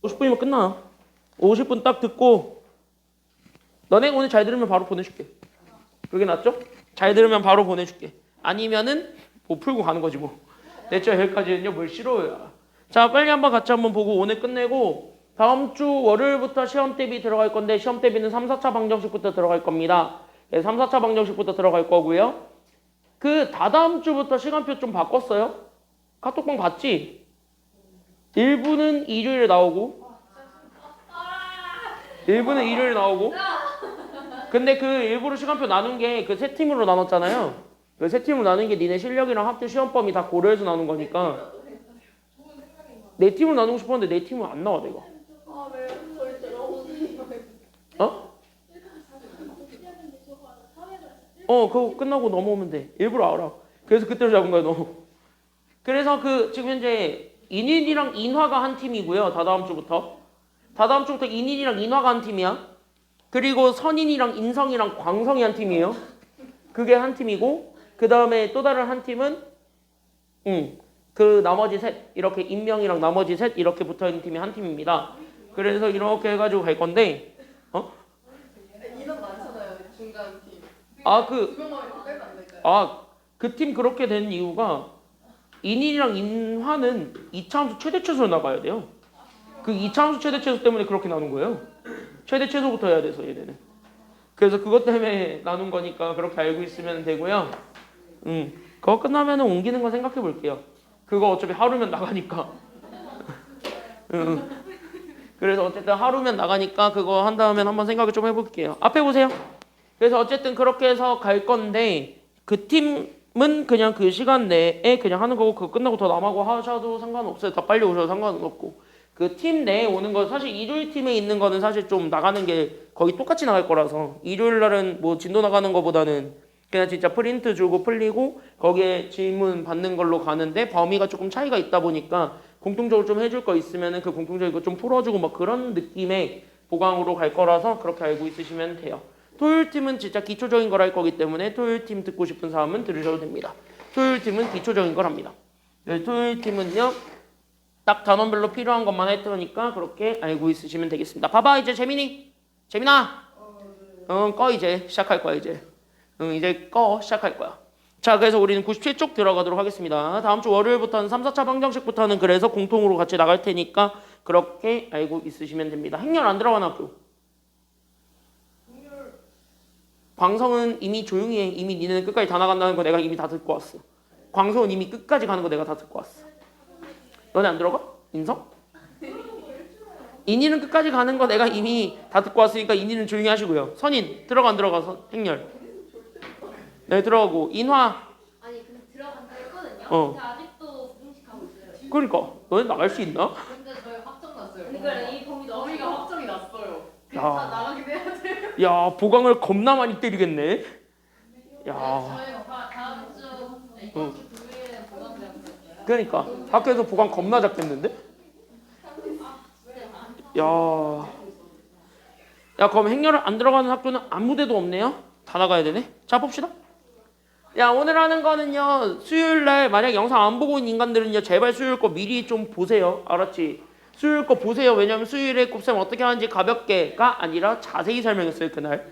50분이면 끝나. 50분 딱 듣고 너네 오늘 잘 들으면 바로 보내줄게. 그게 낫죠? 잘 들으면 바로 보내줄게. 아니면은 뭐 풀고 가는 거지 뭐. 됐죠? 여기까지는요. 뭘 싫어요. 자, 빨리 한번 같이 한번 보고 오늘 끝내고 다음 주 월요일부터 시험 대비 들어갈 건데 시험 대비는 3, 4차 방정식부터 들어갈 겁니다. 네, 3, 4차 방정식부터 들어갈 거고요. 그 다다음 주부터 시간표 좀 바꿨어요. 카톡방 봤지? 일부는 일요일에 나오고 일부는 일요일에 나오고 근데 그 일부러 시간표 나눈 게 그 세 팀으로 나눴잖아요. 그 세 팀으로 나눈 게 니네 실력이랑 학교 시험 범위 다 고려해서 나눈 거니까 네 팀으로 나누고 싶었는데 네 팀은 안 나와 내가. 아, 왜요? 저희 들어보세요. 어? 그거 끝나고 넘어오면 돼. 일부러 알아. 그래서 그때로 잡은 거야 너. 그래서 그 지금 현재 인인이랑 인화가 한 팀이고요. 다다음 주부터 인인이랑 인화가 한 팀이야. 그리고 선인이랑 인성이랑 광성이 한 팀이에요. 그게 한 팀이고 그 다음에 또 다른 한 팀은 그 나머지 셋 이렇게 인명이랑 나머지 셋 이렇게 붙어있는 팀이 한 팀입니다. 그래서 이렇게 해가지고 갈 건데 인원 많잖아요, 중간 팀. 두 명만 이렇게 빼면 안 될까요? 그 팀 그렇게 된 이유가 인인이랑 인화는 2차 함수 최대 최소로 나가야 돼요. 그 2차 함수 최대 최소 때문에 그렇게 나눈 거예요. 최대 최소부터 해야 돼서 얘네는. 그래서 그것 때문에 나눈 거니까 그렇게 알고 있으면 되고요. 그거 끝나면은 옮기는 거 생각해 볼게요. 그거 어차피 하루면 나가니까. 그래서 어쨌든 하루면 나가니까 그거 한 다음에 한번 생각을 좀 해볼게요. 앞에 보세요. 그래서 어쨌든 그렇게 해서 갈 건데 그 팀은 그냥 그 시간 내에 그냥 하는 거고 그거 끝나고 더 남하고 하셔도 상관없어요. 더 빨리 오셔도 상관은 없고 그 팀 내에 오는 거 사실 일요일 팀에 있는 거는 사실 좀 나가는 게 거의 똑같이 나갈 거라서 일요일 날은 뭐 진도 나가는 거보다는 그냥 진짜 프린트 주고 풀리고 거기에 질문 받는 걸로 가는데 범위가 조금 차이가 있다 보니까 공통적으로 좀 해줄 거 있으면은 그 공통적인 거 좀 풀어주고 막 그런 느낌의 보강으로 갈 거라서 그렇게 알고 있으시면 돼요. 토요일 팀은 진짜 기초적인 걸 할 거기 때문에 토요일 팀 듣고 싶은 사람은 들으셔도 됩니다. 토요일 팀은 기초적인 걸 합니다. 네, 토요일 팀은요 딱 단원별로 필요한 것만 할 테니까 그렇게 알고 있으시면 되겠습니다. 봐봐 이제 재민아 꺼 이제 시작할 거야 이제. 이제 시작할 거야. 자, 그래서 우리는 97쪽 들어가도록 하겠습니다. 다음 주 월요일부터는 3, 4차 방정식부터는 그래서 공통으로 같이 나갈 테니까 그렇게 알고 있으시면 됩니다. 행렬 안 들어가나 학교? 광성은 이미 조용히 해. 이미 니네는 끝까지 다 나간다는 거 내가 이미 다 듣고 왔어. 광성은 이미 끝까지 가는 거 내가 다 듣고 왔어. 너네 안 들어가? 인성? 인이는 끝까지 가는 거 내가 이미 다 듣고 왔으니까 인이는 조용히 하시고요. 선인 들어가 안 들어가서 행렬. 네 들어가고 인화. 아니 근데 들어간다 했거든요. 어. 근데 아직도 공식하고 있어요. 그러니까 너네 나갈 수 있나? 근데 저희 확정 났어요. 그러니까 이 범위 너무 저희가 확정이 났어요. 야. 다 나가긴 해야 돼요. 야 보강을 겁나 많이 때리겠네. 야. 저희가 다음 주 이번 주 금요일에 보강되었어요. 그러니까 학교에서 보강 겁나 잡겠는데? 야. 야 그럼 행렬을 안 들어가는 학교는 아무 데도 없네요. 다 나가야 되네. 자 봅시다. 야 오늘 하는 거는요 수요일날 만약 영상 안 보고 있는 인간들은요 제발 수요일 거 미리 좀 보세요. 알았지? 수요일 거 보세요. 왜냐면 수요일에 곱셈 어떻게 하는지 가볍게가 아니라 자세히 설명했어요 그날.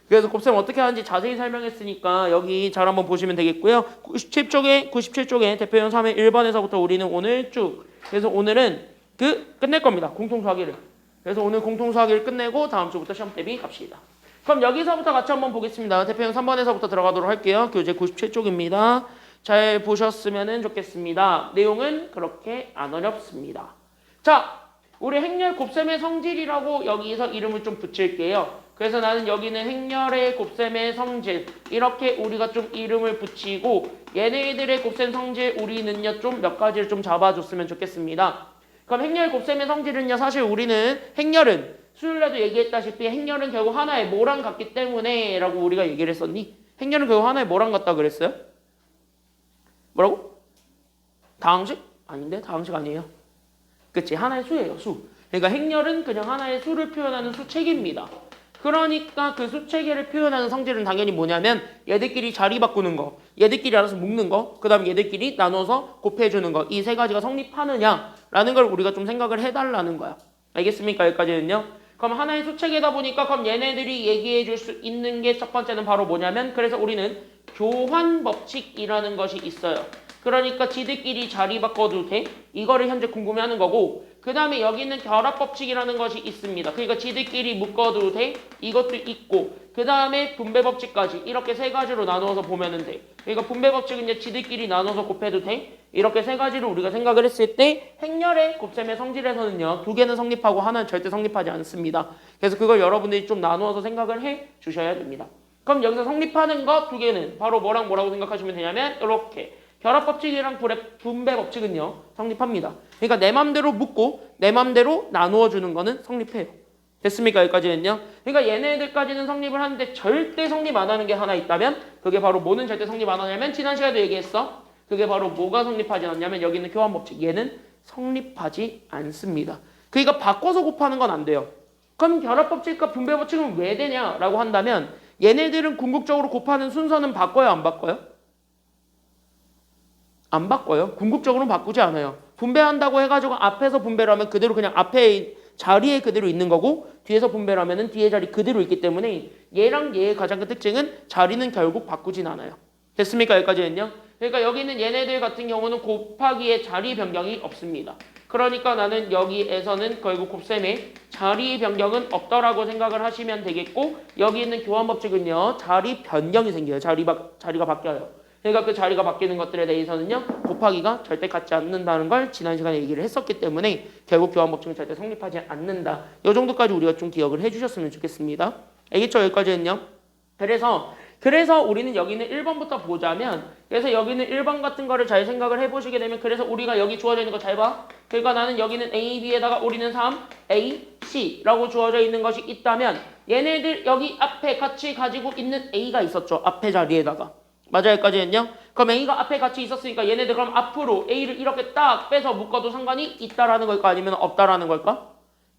그래서 곱셈 어떻게 하는지 자세히 설명했으니까 여기 잘 한번 보시면 되겠고요. 97쪽에 대표형 3의 1번에서부터 우리는 오늘 쭉 그래서 오늘은 끝낼 겁니다. 공통수학일을. 그래서 오늘 공통수학일 끝내고 다음 주부터 시험 대비 갑시다. 그럼 여기서부터 같이 한번 보겠습니다. 대표형 3번에서부터 들어가도록 할게요. 교재 97쪽입니다. 잘 보셨으면 좋겠습니다. 내용은 그렇게 안 어렵습니다. 자, 우리 행렬 곱셈의 성질이라고 여기서 이름을 좀 붙일게요. 그래서 나는 여기는 행렬의 곱셈의 성질 이렇게 우리가 좀 이름을 붙이고 얘네들의 곱셈 성질 우리는요 좀 몇 가지를 좀 잡아줬으면 좋겠습니다. 그럼 행렬 곱셈의 성질은요 사실 우리는 행렬은 수요일날도 얘기했다시피 행렬은 결국 하나의 뭐랑 같기 때문에 라고 우리가 얘기를 했었니? 행렬은 결국 하나의 뭐랑 같다 그랬어요? 뭐라고? 다항식? 아닌데 다항식 아니에요. 그치 하나의 수예요 수. 그러니까 행렬은 그냥 하나의 수를 표현하는 수체계입니다. 그러니까 그 수체계를 표현하는 성질은 당연히 뭐냐면 얘들끼리 자리 바꾸는 거, 얘들끼리 알아서 묶는 거, 그 다음에 얘들끼리 나눠서 곱해주는 거 이 세 가지가 성립하느냐라는 걸 우리가 좀 생각을 해달라는 거야. 알겠습니까? 여기까지는요. 그럼 하나의 수책이다 보니까 그럼 얘네들이 얘기해 줄 수 있는 게 첫 번째는 바로 뭐냐면 그래서 우리는 교환 법칙이라는 것이 있어요. 그러니까 지들끼리 자리 바꿔도 돼? 이거를 현재 궁금해하는 거고 그 다음에 여기는 결합 법칙이라는 것이 있습니다. 그러니까 지들끼리 묶어도 돼? 이것도 있고 그 다음에 분배 법칙까지 이렇게 세 가지로 나누어서 보면은 돼. 그러니까 분배 법칙은 이제 지들끼리 나눠서 곱해도 돼? 이렇게 세 가지로 우리가 생각을 했을 때 행렬의 곱셈의 성질에서는요. 두 개는 성립하고 하나는 절대 성립하지 않습니다. 그래서 그걸 여러분들이 좀 나누어서 생각을 해 주셔야 됩니다. 그럼 여기서 성립하는 것 두 개는 바로 뭐라고 생각하시면 되냐면 이렇게 결합법칙이랑 분배 법칙은요. 성립합니다. 그러니까 내 맘대로 묶고 내 맘대로 나누어 주는 거는 성립해요. 됐습니까? 여기까지는요. 그러니까 얘네들까지는 성립을 하는데 절대 성립 안 하는 게 하나 있다면 그게 바로 뭐는 절대 성립 안 하냐면 지난 시간에도 얘기했어. 그게 바로 뭐가 성립하지 않냐면 여기 있는 교환 법칙. 얘는 성립하지 않습니다. 그러니까 바꿔서 곱하는 건 안 돼요. 그럼 결합 법칙과 분배 법칙은 왜 되냐라고 한다면 얘네들은 궁극적으로 곱하는 순서는 바꿔요, 안 바꿔요? 안 바꿔요. 궁극적으로는 바꾸지 않아요. 분배한다고 해가지고 앞에서 분배를 하면 그대로 그냥 앞에 자리에 그대로 있는 거고 뒤에서 분배를 하면은 뒤에 자리 그대로 있기 때문에 얘랑 얘의 가장 큰 특징은 자리는 결국 바꾸진 않아요. 됐습니까? 여기까지는요. 그러니까 여기는 얘네들 같은 경우는 곱하기에 자리 변경이 없습니다. 그러니까 나는 여기에서는 결국 곱셈에 자리 변경은 없다라고 생각을 하시면 되겠고 여기 있는 교환 법칙은요. 자리 변경이 생겨요. 자리가 바뀌어요. 그러니까 그 자리가 바뀌는 것들에 대해서는요. 곱하기가 절대 같지 않는다는 걸 지난 시간에 얘기를 했었기 때문에 결국 교환 법칙은 절대 성립하지 않는다. 이 정도까지 우리가 좀 기억을 해주셨으면 좋겠습니다. 알겠죠? 여기까지는요. 그래서 우리는 여기는 1번부터 보자면 그래서 여기는 1번 같은 거를 잘 생각을 해보시게 되면 그래서 우리가 여기 주어져 있는 거 잘 봐. 그러니까 나는 여기는 A, B에다가 우리는 3, A, C라고 주어져 있는 것이 있다면 얘네들 여기 앞에 같이 가지고 있는 A가 있었죠. 앞에 자리에다가. 맞아요. 여기까지는요. 그럼 A가 앞에 같이 있었으니까 얘네들 그럼 앞으로 A를 이렇게 딱 빼서 묶어도 상관이 있다라는 걸까 아니면 없다라는 걸까?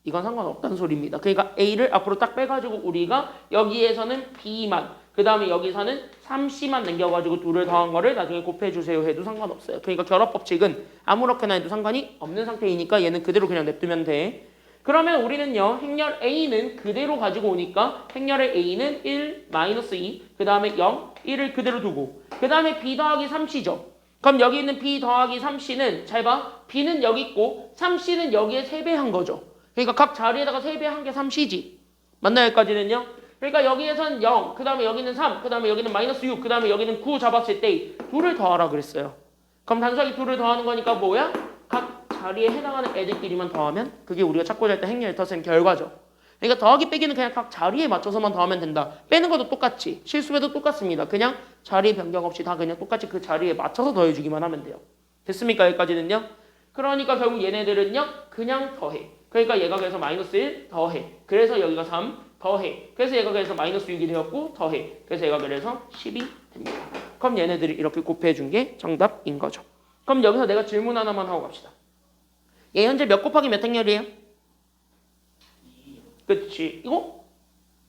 이건 상관없다는 소리입니다. 그러니까 A를 앞으로 딱 빼가지고 우리가 여기에서는 B만 그 다음에 여기서는 3C만 남겨가지고 둘을 더한 거를 나중에 곱해주세요 해도 상관없어요. 그러니까 결합법칙은 아무렇게나 해도 상관이 없는 상태이니까 얘는 그대로 그냥 냅두면 돼. 그러면 우리는요. 행렬 A는 그대로 가지고 오니까 행렬의 A는 1, -2 그 다음에 0, 1을 그대로 두고 그 다음에 B 더하기 3C죠. 그럼 여기 있는 B 더하기 3C는 잘 봐. B는 여기 있고 3C는 여기에 3배한 거죠. 그러니까 각 자리에다가 3배한 게 3C지. 맞나요? 여기까지는요? 그러니까 여기에선 0, 그 다음에 여기는 3, 그 다음에 여기는 -6, 그 다음에 여기는 9 잡았을 때 둘을 더하라 그랬어요. 그럼 단순하게 둘을 더하는 거니까 뭐야? 각 자리에 해당하는 애들끼리만 더하면 그게 우리가 찾고자 했던 행렬 더셈 결과죠. 그러니까 더하기 빼기는 그냥 각 자리에 맞춰서만 더하면 된다. 빼는 것도 똑같이 실수해도 똑같습니다. 그냥 자리 변경 없이 다 그냥 똑같이 그 자리에 맞춰서 더해주기만 하면 돼요. 됐습니까? 여기까지는요. 그러니까 결국 얘네들은요. 그냥 더해. 그러니까 얘가 그래서 -1 더해. 그래서 여기가 3 더해. 그래서 얘가 그래서 -6이 되었고 더해. 그래서 얘가 그래서 10이 됩니다. 그럼 얘네들이 이렇게 곱해준 게 정답인 거죠. 그럼 여기서 내가 질문 하나만 하고 갑시다. 얘 현재 몇 곱하기 몇 행렬이에요? 그치. 이거?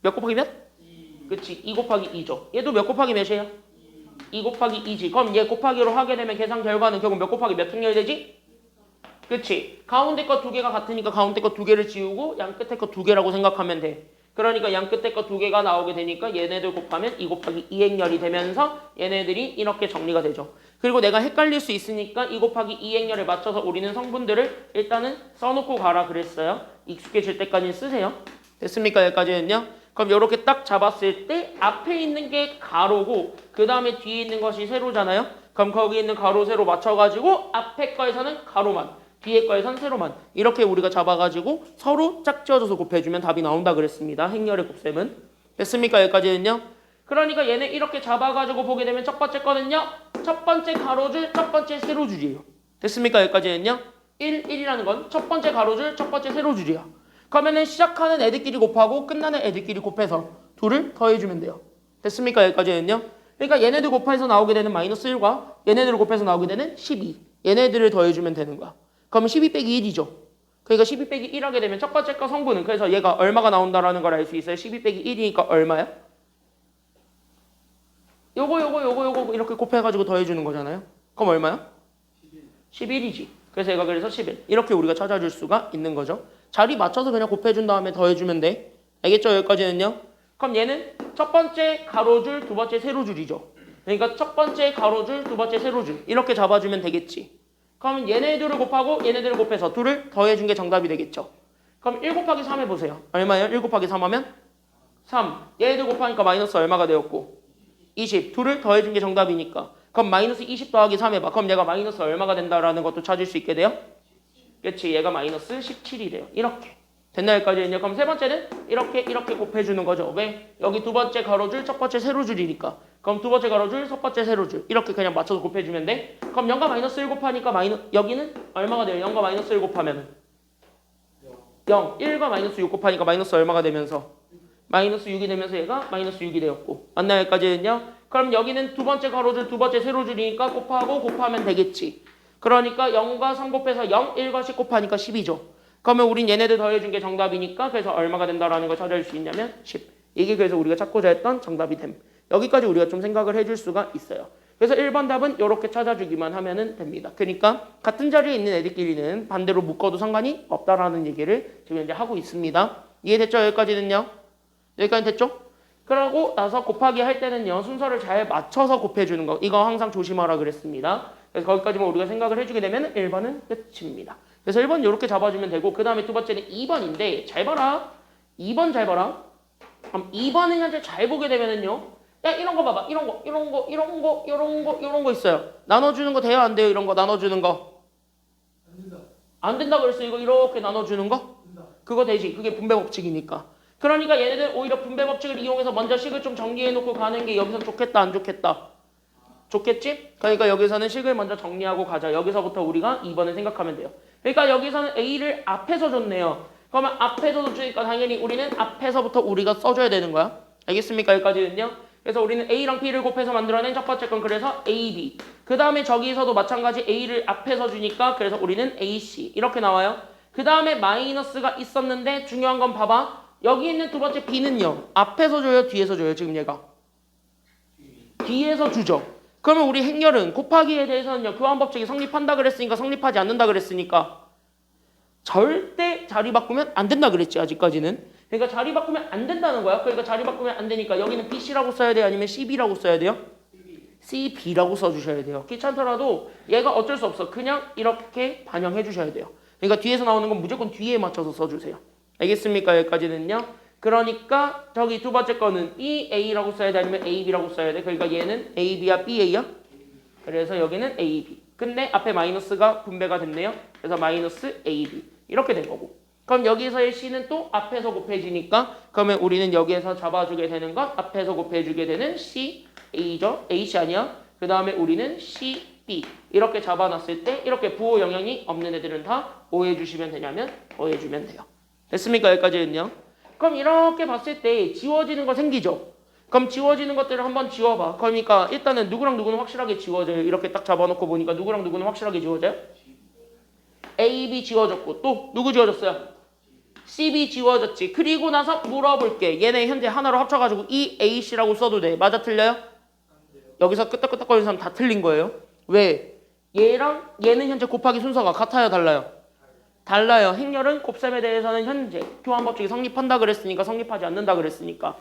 몇 곱하기 몇? 2. 그치. 2 곱하기 2죠. 얘도 몇 곱하기 몇이에요? 2 곱하기 2지. 그럼 얘 곱하기로 하게 되면 계산 결과는 결국 몇 곱하기 몇 행렬이 되지? 그치. 가운데 거 두 개가 같으니까 가운데 거 두 개를 지우고 양 끝에 거 두 개라고 생각하면 돼. 그러니까 양 끝에 거 두 개가 나오게 되니까 얘네들 곱하면 2 곱하기 2 행렬이 되면서 얘네들이 이렇게 정리가 되죠. 그리고 내가 헷갈릴 수 있으니까 2 곱하기 2 행렬에 맞춰서 우리는 성분들을 일단은 써놓고 가라 그랬어요. 익숙해질 때까지 쓰세요. 됐습니까? 여기까지는요. 그럼 이렇게 딱 잡았을 때 앞에 있는 게 가로고 그 다음에 뒤에 있는 것이 세로잖아요. 그럼 거기 있는 가로 세로 맞춰가지고 앞에 거에서는 가로만 뒤에 거에선 세로만 이렇게 우리가 잡아가지고 서로 짝지어줘서 곱해주면 답이 나온다 그랬습니다. 행렬의 곱셈은. 됐습니까? 여기까지는요. 그러니까 얘네 이렇게 잡아가지고 보게 되면 첫 번째 거는요. 첫 번째 가로줄, 첫 번째 세로줄이에요. 됐습니까? 여기까지는요. 1, 1이라는 건 첫 번째 가로줄, 첫 번째 세로줄이야. 그러면은 시작하는 애들끼리 곱하고 끝나는 애들끼리 곱해서 둘을 더해주면 돼요. 됐습니까? 여기까지는요. 그러니까 얘네들 곱해서 나오게 되는 -1과 얘네들을 곱해서 나오게 되는 12. 얘네들을 더해주면 되는 거야. 그러면 12 빼기 1이죠. 그러니까 12 빼기 1 하게 되면 첫 번째 거 성분은 그래서 얘가 얼마가 나온다라는 걸 알 수 있어요. 12 빼기 1이니까 얼마야? 요거 이렇게 곱해가지고 더해주는 거잖아요. 그럼 얼마야? 11이지. 그래서 얘가 그래서 11. 이렇게 우리가 찾아줄 수가 있는 거죠. 자리 맞춰서 그냥 곱해준 다음에 더해주면 돼. 알겠죠? 여기까지는요. 그럼 얘는 첫 번째 가로줄, 두 번째 세로줄이죠. 그러니까 첫 번째 가로줄, 두 번째 세로줄 이렇게 잡아주면 되겠지. 그럼 얘네들을 곱하고 얘네들을 곱해서 둘을 더해준 게 정답이 되겠죠. 그럼 1 곱하기 3 해보세요. 얼마예요? 1 곱하기 3 하면 3. 얘네들 곱하니까 마이너스 얼마가 되었고 20. 둘을 더해준 게 정답이니까. 그럼 마이너스 20 더하기 3 해봐. 그럼 얘가 마이너스 얼마가 된다라는 것도 찾을 수 있게 돼요? 그렇지. 얘가 마이너스 17이래요. 이렇게. 됐나 여기까지는요? 그럼 세 번째는 이렇게 곱해주는 거죠. 왜? 여기 두 번째 가로줄, 첫 번째 세로줄이니까. 그럼 두 번째 가로줄, 첫 번째 세로줄 이렇게 그냥 맞춰서 곱해주면 돼. 그럼 0과 마이너스 1 곱하니까 여기는 얼마가 돼요? 0과 마이너스 1 곱하면 0. 1과 마이너스 6 곱하니까 마이너스 얼마가 되면서 마이너스 6이 되면서 얘가 마이너스 6이 되었고. 맞나요? 여기까지는요? 그럼 여기는 두 번째 가로줄, 두 번째 세로줄이니까 곱하면 되겠지. 그러니까 0과 3 곱해서 0, 1과 10 곱하니까 10이죠. 그러면 우린 얘네들 더해준 게 정답이니까 그래서 얼마가 된다라는 걸 찾을 수 있냐면 10. 이게 그래서 우리가 찾고자 했던 정답이 됨. 여기까지 우리가 좀 생각을 해줄 수가 있어요. 그래서 1번 답은 이렇게 찾아주기만 하면 됩니다. 그러니까 같은 자리에 있는 애들끼리는 반대로 묶어도 상관이 없다라는 얘기를 지금 이제 하고 있습니다. 이해됐죠? 여기까지는요? 여기까지 됐죠? 그러고 나서 곱하기 할 때는요 순서를 잘 맞춰서 곱해주는 거 이거 항상 조심하라 그랬습니다. 그래서 거기까지만 우리가 생각을 해주게 되면 1번은 끝입니다. 그래서 1번 이렇게 잡아주면 되고 그 다음에 두 번째는 2번인데 잘 봐라. 2번 잘 봐라. 그럼 2번은 현재 잘 보게 되면은요 야 이런 거 봐봐. 이런 거 있어요. 나눠주는 거 돼요 안 돼요? 이런 거 나눠주는 거 안 된다 그랬어. 이거 이렇게 나눠주는 거 그거 되지. 그게 분배 법칙이니까. 그러니까 얘네들 오히려 분배 법칙을 이용해서 먼저 식을 좀 정리해놓고 가는 게 여기서 좋겠다 안 좋겠다? 좋겠지? 그러니까 여기서는 식을 먼저 정리하고 가자. 여기서부터 우리가 2번을 생각하면 돼요. 그러니까 여기서는 A를 앞에서 줬네요. 그러면 앞에서 주니까 당연히 우리는 앞에서부터 우리가 써줘야 되는 거야. 알겠습니까? 여기까지는요. 그래서 우리는 A랑 B를 곱해서 만들어낸 첫 번째 건 그래서 AB. 그 다음에 저기서도 마찬가지 A를 앞에서 주니까 그래서 우리는 AC. 이렇게 나와요. 그 다음에 마이너스가 있었는데 중요한 건 봐봐. 여기 있는 두 번째 B는요. 앞에서 줘요? 뒤에서 줘요? 지금 얘가? 뒤에서 주죠. 그러면 우리 행렬은 곱하기에 대해서는요. 교환법칙이 성립한다 그랬으니까 성립하지 않는다 그랬으니까 절대 자리 바꾸면 안 된다 그랬지 아직까지는. 그러니까 자리 바꾸면 안 된다는 거야. 그러니까 자리 바꾸면 안 되니까 여기는 BC라고 써야 돼요? 아니면 CB라고 써야 돼요? CB라고 써주셔야 돼요. 귀찮더라도 얘가 어쩔 수 없어. 그냥 이렇게 반영해 주셔야 돼요. 그러니까 뒤에서 나오는 건 무조건 뒤에 맞춰서 써주세요. 알겠습니까? 여기까지는요. 그러니까 저기 두 번째 거는 EA라고 써야 돼? 아니면 AB라고 써야 돼? 그러니까 얘는 AB야? BA야? 그래서 여기는 AB. 근데 앞에 마이너스가 분배가 됐네요. 그래서 마이너스 AB. 이렇게 된 거고. 그럼 여기서의 C는 또 앞에서 곱해지니까 그러면 우리는 여기에서 잡아주게 되는 건 앞에서 곱해주게 되는 CA죠. AC 아니야? 그 다음에 우리는 CB. 이렇게 잡아놨을 때 이렇게 부호 영향이 없는 애들은 다 뭐 해주시면 되냐면 더해주면 돼요. 됐습니까? 여기까지는요. 그럼 이렇게 봤을 때 지워지는 거 생기죠? 그럼 지워지는 것들을 한번 지워봐. 그러니까 일단은 누구랑 누구는 확실하게 지워져요. 이렇게 딱 잡아놓고 보니까 누구랑 누구는 확실하게 지워져요? A, B 지워졌고 또 누구 지워졌어요? C, B 지워졌지. 그리고 나서 물어볼게. 얘네 현재 하나로 합쳐가지고 E, A, C라고 써도 돼. 맞아 틀려요? 여기서 끄떡끄떡거리는 사람 다 틀린 거예요. 왜? 얘랑 얘는 현재 곱하기 순서가 같아요? 달라요? 달라요. 행렬은 곱셈에 대해서는 현재 교환법칙이 성립한다 그랬으니까 성립하지 않는다 그랬으니까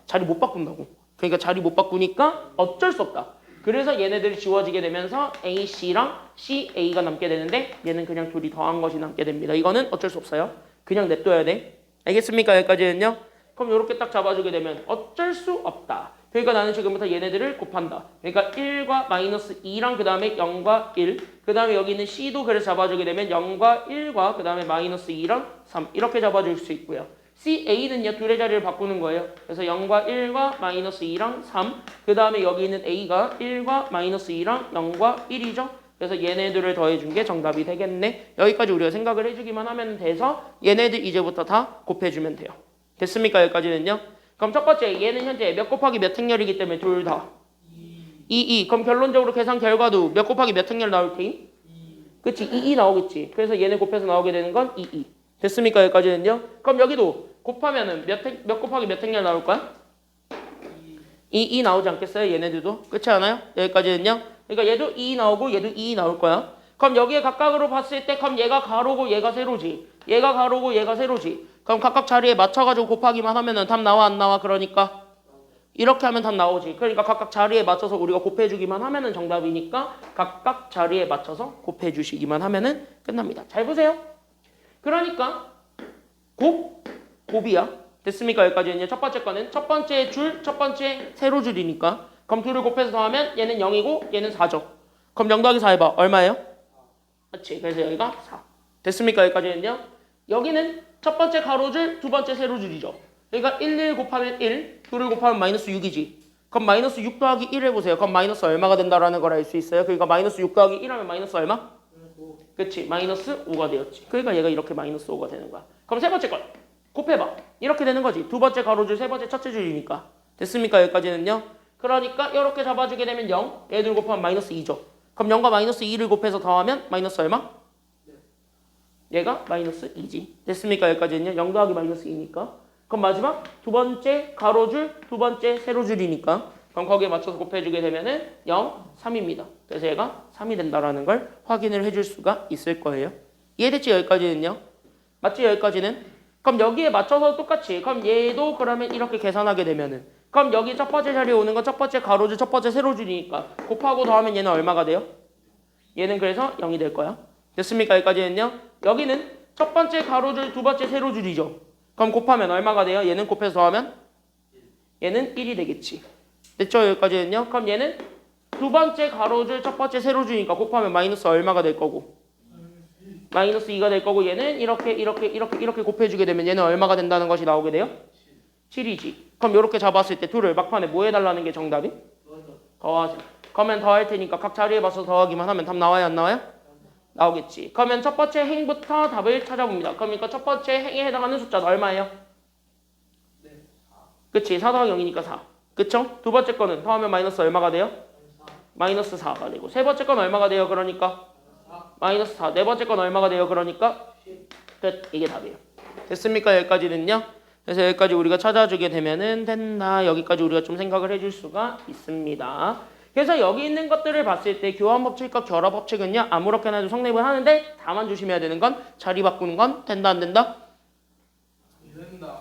자리 못 바꾼다고. 그러니까 자리 못 바꾸니까 어쩔 수 없다. 그래서 얘네들이 지워지게 되면서 AC랑 CA가 남게 되는데 얘는 그냥 둘이 더한 것이 남게 됩니다. 이거는 어쩔 수 없어요. 그냥 냅둬야 돼. 알겠습니까? 여기까지는요. 그럼 이렇게 딱 잡아주게 되면 어쩔 수 없다. 그러니까 나는 지금부터 얘네들을 곱한다. 그러니까 1과 마이너스 2랑 그 다음에 0과 1. 그 다음에 여기 있는 C도 그래서 잡아주게 되면 0과 1과 그 다음에 마이너스 2랑 3 이렇게 잡아줄 수 있고요. CA는요 둘의 자리를 바꾸는 거예요. 그래서 0과 1과 마이너스 2랑 3. 그 다음에 여기 있는 A가 1과 마이너스 2랑 0과 1이죠. 그래서 얘네들을 더해준 게 정답이 되겠네. 여기까지 우리가 생각을 해주기만 하면 돼서 얘네들 이제부터 다 곱해주면 돼요. 됐습니까? 여기까지는요. 그럼 첫 번째 얘는 현재 몇 곱하기 몇 행렬이기 때문에 둘 다 2. 그럼 결론적으로 계산 결과도 몇 곱하기 몇 행렬 나올 테임? 그치 2 나오겠지. 그래서 얘네 곱해서 나오게 되는 건 2. 됐습니까? 여기까지는요. 그럼 여기도 곱하면은 몇 곱하기 몇 행렬 나올 거야? 2 나오지 않겠어요? 얘네들도. 그렇지 않아요? 여기까지는요. 그러니까 얘도 2 나오고 얘도 2 나올 거야. 그럼 여기에 각각으로 봤을 때 그럼 얘가 가로고 얘가 세로지. 얘가 가로고 얘가 세로지. 그럼 각각 자리에 맞춰가지고 곱하기만 하면은 답 나와 안 나와? 그러니까 이렇게 하면 답 나오지. 그러니까 각각 자리에 맞춰서 우리가 곱해주기만 하면은 정답이니까 각각 자리에 맞춰서 곱해주시기만 하면은 끝납니다. 잘 보세요. 그러니까 곱이야. 됐습니까? 여기까지는 첫 번째 거는 첫 번째 줄, 첫 번째 세로 줄이니까 그럼 둘을 곱해서 더하면 얘는 0이고 얘는 4죠. 그럼 0 더하기 4 해봐. 얼마예요? 그렇지. 그래서 여기가 4. 됐습니까? 여기까지는요. 여기는 첫 번째 가로줄, 두 번째 세로줄이죠. 그러니까 1 곱하면 1, 2를 곱하면 마이너스 6이지. 그럼 마이너스 6 더하기 1 해보세요. 그럼 마이너스 얼마가 된다라는 걸 알 수 있어요. 그러니까 마이너스 6 더하기 1 하면 마이너스 얼마? 그치. 마이너스 5가 되었지. 그러니까 얘가 이렇게 마이너스 5가 되는 거야. 그럼 세 번째 걸 곱해봐. 이렇게 되는 거지. 두 번째 가로줄, 세 번째 첫째 줄이니까. 됐습니까? 여기까지는요. 그러니까 이렇게 잡아주게 되면 0, 얘들 곱하면 마이너스 2죠. 그럼 0과 마이너스 2를 곱해서 더하면 마이너스 얼마? 얘가 마이너스 2지. 됐습니까? 여기까지는요. 0 더하기 마이너스 2니까. 그럼 마지막 두 번째 가로줄, 두 번째 세로줄이니까 그럼 거기에 맞춰서 곱해주게 되면은 0, 3입니다. 그래서 얘가 3이 된다라는 걸 확인을 해줄 수가 있을 거예요. 이해됐지? 여기까지는요. 맞지? 여기까지는? 그럼 여기에 맞춰서 똑같이 그럼 얘도 그러면 이렇게 계산하게 되면은 그럼 여기 첫 번째 자리에 오는 건 첫 번째 가로줄, 첫 번째 세로줄이니까 곱하고 더하면 얘는 얼마가 돼요? 얘는 그래서 0이 될 거야. 됐습니까? 여기까지는요. 여기는 첫 번째 가로줄, 두 번째 세로줄이죠. 그럼 곱하면 얼마가 돼요? 얘는 곱해서 더하면 얘는 1이 되겠지. 됐죠? 여기까지는요. 그럼 얘는 두 번째 가로줄, 첫 번째 세로줄이니까 곱하면 마이너스 얼마가 될 거고 마이너스 2가 될 거고 얘는 이렇게 곱해주게 되면 얘는 얼마가 된다는 것이 나오게 돼요? 7이지. 그럼 이렇게 잡았을 때 둘을 막판에 뭐 해달라는 게 정답이? 더하자. 그러면 더할 테니까 각 자리에 맞춰서 더하기만 하면 답 나와요? 안 나와요? 나오겠지. 그러면 첫 번째 행부터 답을 찾아봅니다. 그러니까 첫 번째 행에 해당하는 숫자는 얼마예요? 그치. 4 더하기 0이니까 4. 그쵸? 두 번째 거는 더하면 마이너스 얼마가 돼요? 마이너스 4가 되고 세 번째 건 얼마가 돼요? 그러니까 마이너스 4. 네 번째 건 얼마가 돼요? 그러니까 끝. 이게 답이에요. 됐습니까? 여기까지는요. 그래서 여기까지 우리가 찾아주게 되면은 된다. 여기까지 우리가 좀 생각을 해줄 수가 있습니다. 그래서 여기 있는 것들을 봤을 때 교환법칙과 결합법칙은요. 아무렇게나 해도 성립을 하는데 다만 조심해야 되는 건 자리 바꾸는 건 된다 안 된다?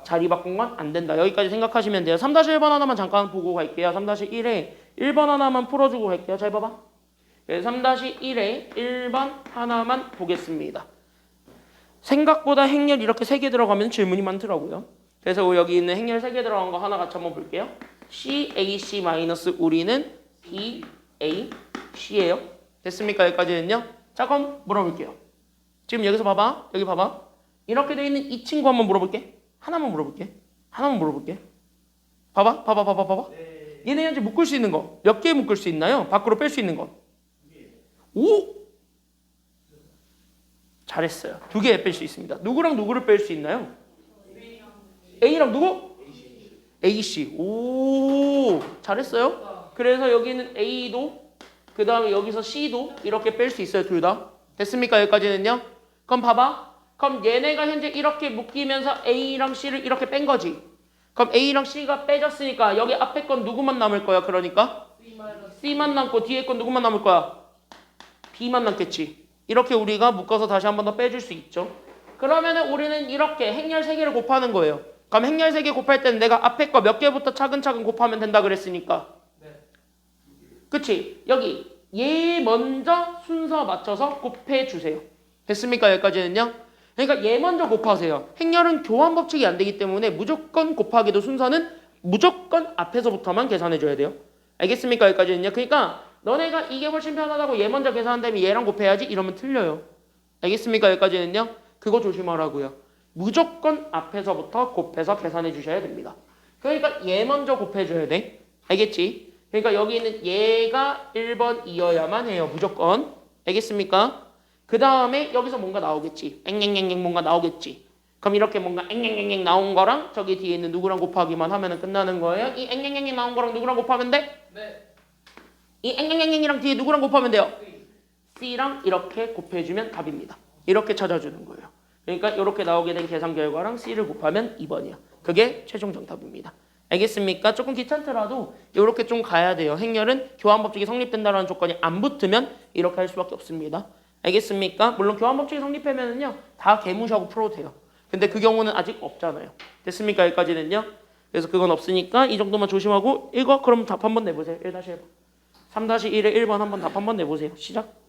자리 바꾼 건 안 된다. 여기까지 생각하시면 돼요. 3-1번 하나만 잠깐 보고 갈게요. 3-1에 1번 하나만 풀어주고 갈게요. 잘 봐봐. 3-1에 1번 하나만 보겠습니다. 생각보다 행렬 이렇게 3개 들어가면 질문이 많더라고요. 그래서 여기 있는 행렬 3개 들어간 거 하나 같이 한번 볼게요. CAC 마이너스 우리는 BAC예요. 됐습니까? 여기까지는요. 자 그럼 물어볼게요. 지금 여기서 봐봐. 여기 봐봐. 이렇게 돼 있는 이 친구 한번 물어볼게. 하나만 물어볼게. 봐봐. 얘네 현재 묶을 수 있는 거 몇 개 묶을 수 있나요? 밖으로 뺄 수 있는 거. 오! 잘했어요. 2개 뺄 수 있습니다. 누구랑 누구를 뺄 수 있나요? A랑 누구? AC. 오! 잘했어요. 그래서 여기는 A도 그 다음에 여기서 C도 이렇게 뺄 수 있어요. 둘 다. 됐습니까? 여기까지는요. 그럼 봐봐. 그럼 얘네가 현재 이렇게 묶이면서 A랑 C를 이렇게 뺀 거지. 그럼 A랑 C가 빼졌으니까 여기 앞에 건 누구만 남을 거야? 그러니까 C만 남고 뒤에 건 누구만 남을 거야? B만 남겠지. 이렇게 우리가 묶어서 다시 한 번 더 빼줄 수 있죠. 그러면은 우리는 이렇게 행렬 3개를 곱하는 거예요. 그럼 행렬 3개 곱할 때는 내가 앞에 거 몇 개부터 차근차근 곱하면 된다 그랬으니까. 그치? 여기 얘 먼저 순서 맞춰서 곱해주세요. 됐습니까? 여기까지는요. 그러니까 얘 먼저 곱하세요. 행렬은 교환 법칙이 안 되기 때문에 무조건 곱하기도 순서는 무조건 앞에서부터만 계산해줘야 돼요. 알겠습니까? 여기까지는요. 그러니까 너네가 이게 훨씬 편하다고 얘 먼저 계산한 다음에 얘랑 곱해야지 이러면 틀려요. 알겠습니까? 여기까지는요. 그거 조심하라고요. 무조건 앞에서부터 곱해서 계산해 주셔야 됩니다. 그러니까 얘 먼저 곱해줘야 돼. 알겠지? 그러니까 여기 있는 얘가 1번이어야만 해요. 무조건. 알겠습니까? 그 다음에 여기서 뭔가 나오겠지. 앵앵앵앵 뭔가 나오겠지. 그럼 이렇게 뭔가 앵앵앵앵 나온 거랑 저기 뒤에 있는 누구랑 곱하기만 하면 끝나는 거예요. 이 앵앵앵앵 나온 거랑 누구랑 곱하면 돼? 네. 이 앵앵앵앵이랑 뒤에 누구랑 곱하면 돼요? C랑 이렇게 곱해주면 답입니다. 이렇게 찾아주는 거예요. 그러니까 이렇게 나오게 된 계산 결과랑 C를 곱하면 2번이야. 그게 최종 정답입니다. 알겠습니까? 조금 귀찮더라도 이렇게 좀 가야 돼요. 행렬은 교환법칙이 성립된다는 조건이 안 붙으면 이렇게 할 수밖에 없습니다. 알겠습니까? 물론 교환 법칙이 성립하면은요 다 개무시하고 풀어도 돼요. 근데 그 경우는 아직 없잖아요. 됐습니까? 여기까지는요. 그래서 그건 없으니까 이 정도만 조심하고 읽어. 그럼 답 한번 내보세요. 1-1번. 3-1에 1번 한번 답 한번 내보세요. 시작.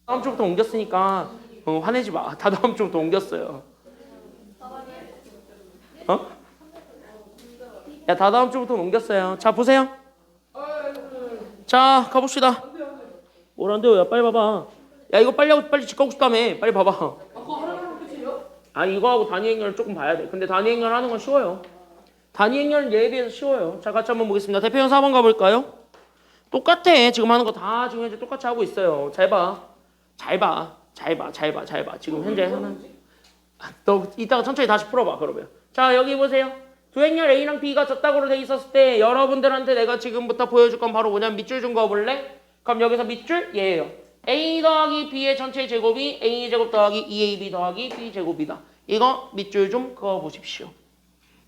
다음 주부터 옮겼으니까 화내지 마. 다 다음 주부터 옮겼어요. 어? 야, 다 다음 주부터 옮겼어요. 자, 보세요. 자, 가봅시다. 뭘 안 돼요? 야, 빨리 봐봐. 야, 이거 빨리 하고 빨리 집 가고 싶다며. 빨리 봐봐. 아, 이거하고 단위 행렬을 조금 봐야 돼. 근데 단위 행렬 하는 건 쉬워요. 단위 행렬은 얘에 비해서 쉬워요. 자, 같이 한번 보겠습니다. 대표형 4번 가볼까요? 똑같아. 지금 하는 거 다 지금 현재 똑같이 하고 있어요. 잘 봐. 잘 봐. 잘 봐. 잘 봐. 잘 봐. 지금 현재 하는. 너 이따가 천천히 다시 풀어봐. 그러면. 자, 여기 보세요. 두 행렬 A랑 B가 졌다고로 돼 있었을 때 여러분들한테 내가 지금부터 보여줄 건 바로 뭐냐면 밑줄 좀 그어볼래? 그럼 여기서 밑줄 얘예요. A 더하기 B의 전체 제곱이 A 제곱 더하기 2AB 더하기 B 제곱이다. 이거 밑줄 좀 그어보십시오.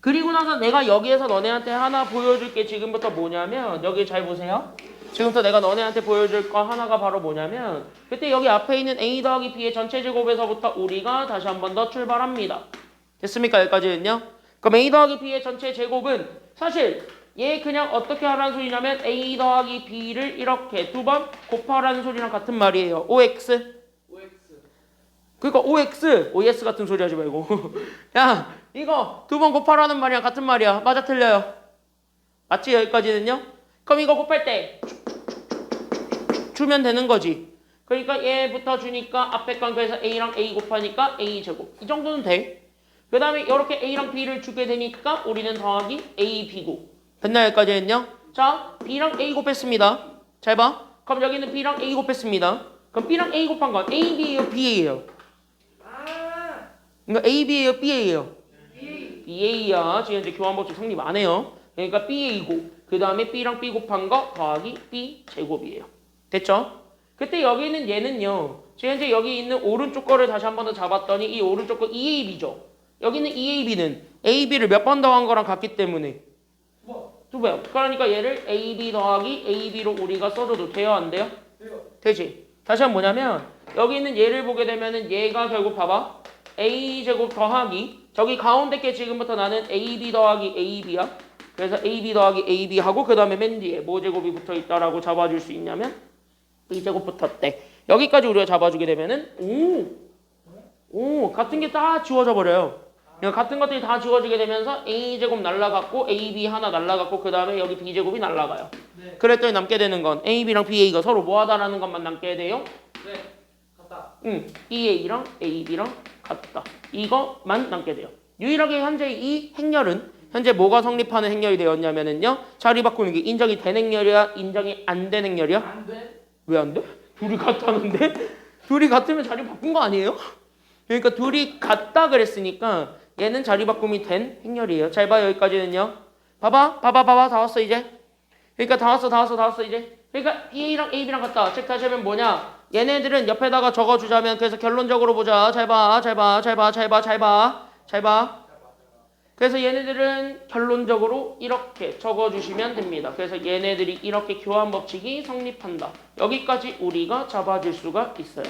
그리고 나서 내가 여기에서 너네한테 하나 보여줄 게 지금부터 뭐냐면 여기 잘 보세요. 지금부터 내가 너네한테 보여줄 거 하나가 바로 뭐냐면 그때 여기 앞에 있는 A 더하기 B의 전체 제곱에서부터 우리가 다시 한 번 더 출발합니다. 됐습니까? 여기까지는요. 그럼 A 더하기 B의 전체 제곱은 사실 얘 그냥 어떻게 하라는 소리냐면 A 더하기 B를 이렇게 두 번 곱하라는 소리랑 같은 말이에요. OX. 그러니까 OX, OS 같은 소리 하지 말고. 야, 이거 두 번 곱하라는 말이랑 같은 말이야. 맞아, 틀려요? 맞지? 여기까지는요? 그럼 이거 곱할 때 주면 되는 거지. 그러니까 얘부터 주니까 앞에 건 그래서 A랑 A 곱하니까 A 제곱. 이 정도는 돼. 그 다음에 이렇게 A랑 B를 주게 되니까 우리는 더하기 A, B고. 됐나요? 여기까지는요? 자, B랑 A 곱했습니다. 잘 봐. 그럼 여기는 B랑 A 곱했습니다. 그럼 B랑 A 곱한 건 A, B예요? B예요? 그러니까 A, B예요? B예요? BA야. 지금 현재 교환법칙 성립 안 해요. 그러니까 BA고 그 다음에 B랑 B 곱한 거 더하기 B 제곱이에요. 됐죠? 그때 여기는 얘는요. 지금 현재 여기 있는 오른쪽 거를 다시 한 번 더 잡았더니 이 오른쪽 거 EAB죠. 여기는 EAB는 AB를 몇 번 더한 거랑 같기 때문에 두 배. 그러니까 얘를 AB 더하기 AB로 우리가 써줘도 돼요? 안 돼요? 되지. 다시 한번 뭐냐면 여기 있는 얘를 보게 되면은 얘가 결국 봐봐. A 제곱 더하기 저기 가운데 게 지금부터 나는 AB 더하기 AB야. 그래서 AB 더하기 AB 하고 그 다음에 맨 뒤에 뭐 제곱이 붙어 있다라고 잡아줄 수 있냐면 B 제곱 붙었대. 여기까지 우리가 잡아주게 되면은 오 같은 게 다 지워져 버려요. 그러니까 같은 것들이 다 지워지게 되면서 A 제곱 날라갔고 AB 하나 날라갔고 그 다음에 여기 B 제곱이 날라가요. 네. 그랬더니 남게 되는 건 AB랑 BA가 서로 뭐하다라는 것만 남게 돼요. 네. 같다. BA랑 AB랑 같다. 이것만 남게 돼요. 유일하게 현재 이 행렬은 현재 뭐가 성립하는 행렬이 되었냐면은요. 자리 바꾸는 게 인정이 된 행렬이야, 인정이 안 된 행렬이야? 안 돼. 왜 안 돼? 둘이 같다는데? 둘이 같으면 자리 바꾼 거 아니에요? 그러니까 둘이 같다 그랬으니까 얘는 자리 바꿈이 된 행렬이에요. 잘 봐요. 여기까지는요. 봐봐. 다 왔어 이제. 그러니까 다 왔어 이제. 그러니까 BA랑 AB랑 같다. 즉 다시 하면 뭐냐? 얘네들은 옆에다가 적어주자면 그래서 결론적으로 보자. 잘 봐. 그래서 얘네들은 결론적으로 이렇게 적어주시면 됩니다. 그래서 얘네들이 이렇게 교환법칙이 성립한다. 여기까지 우리가 잡아줄 수가 있어요.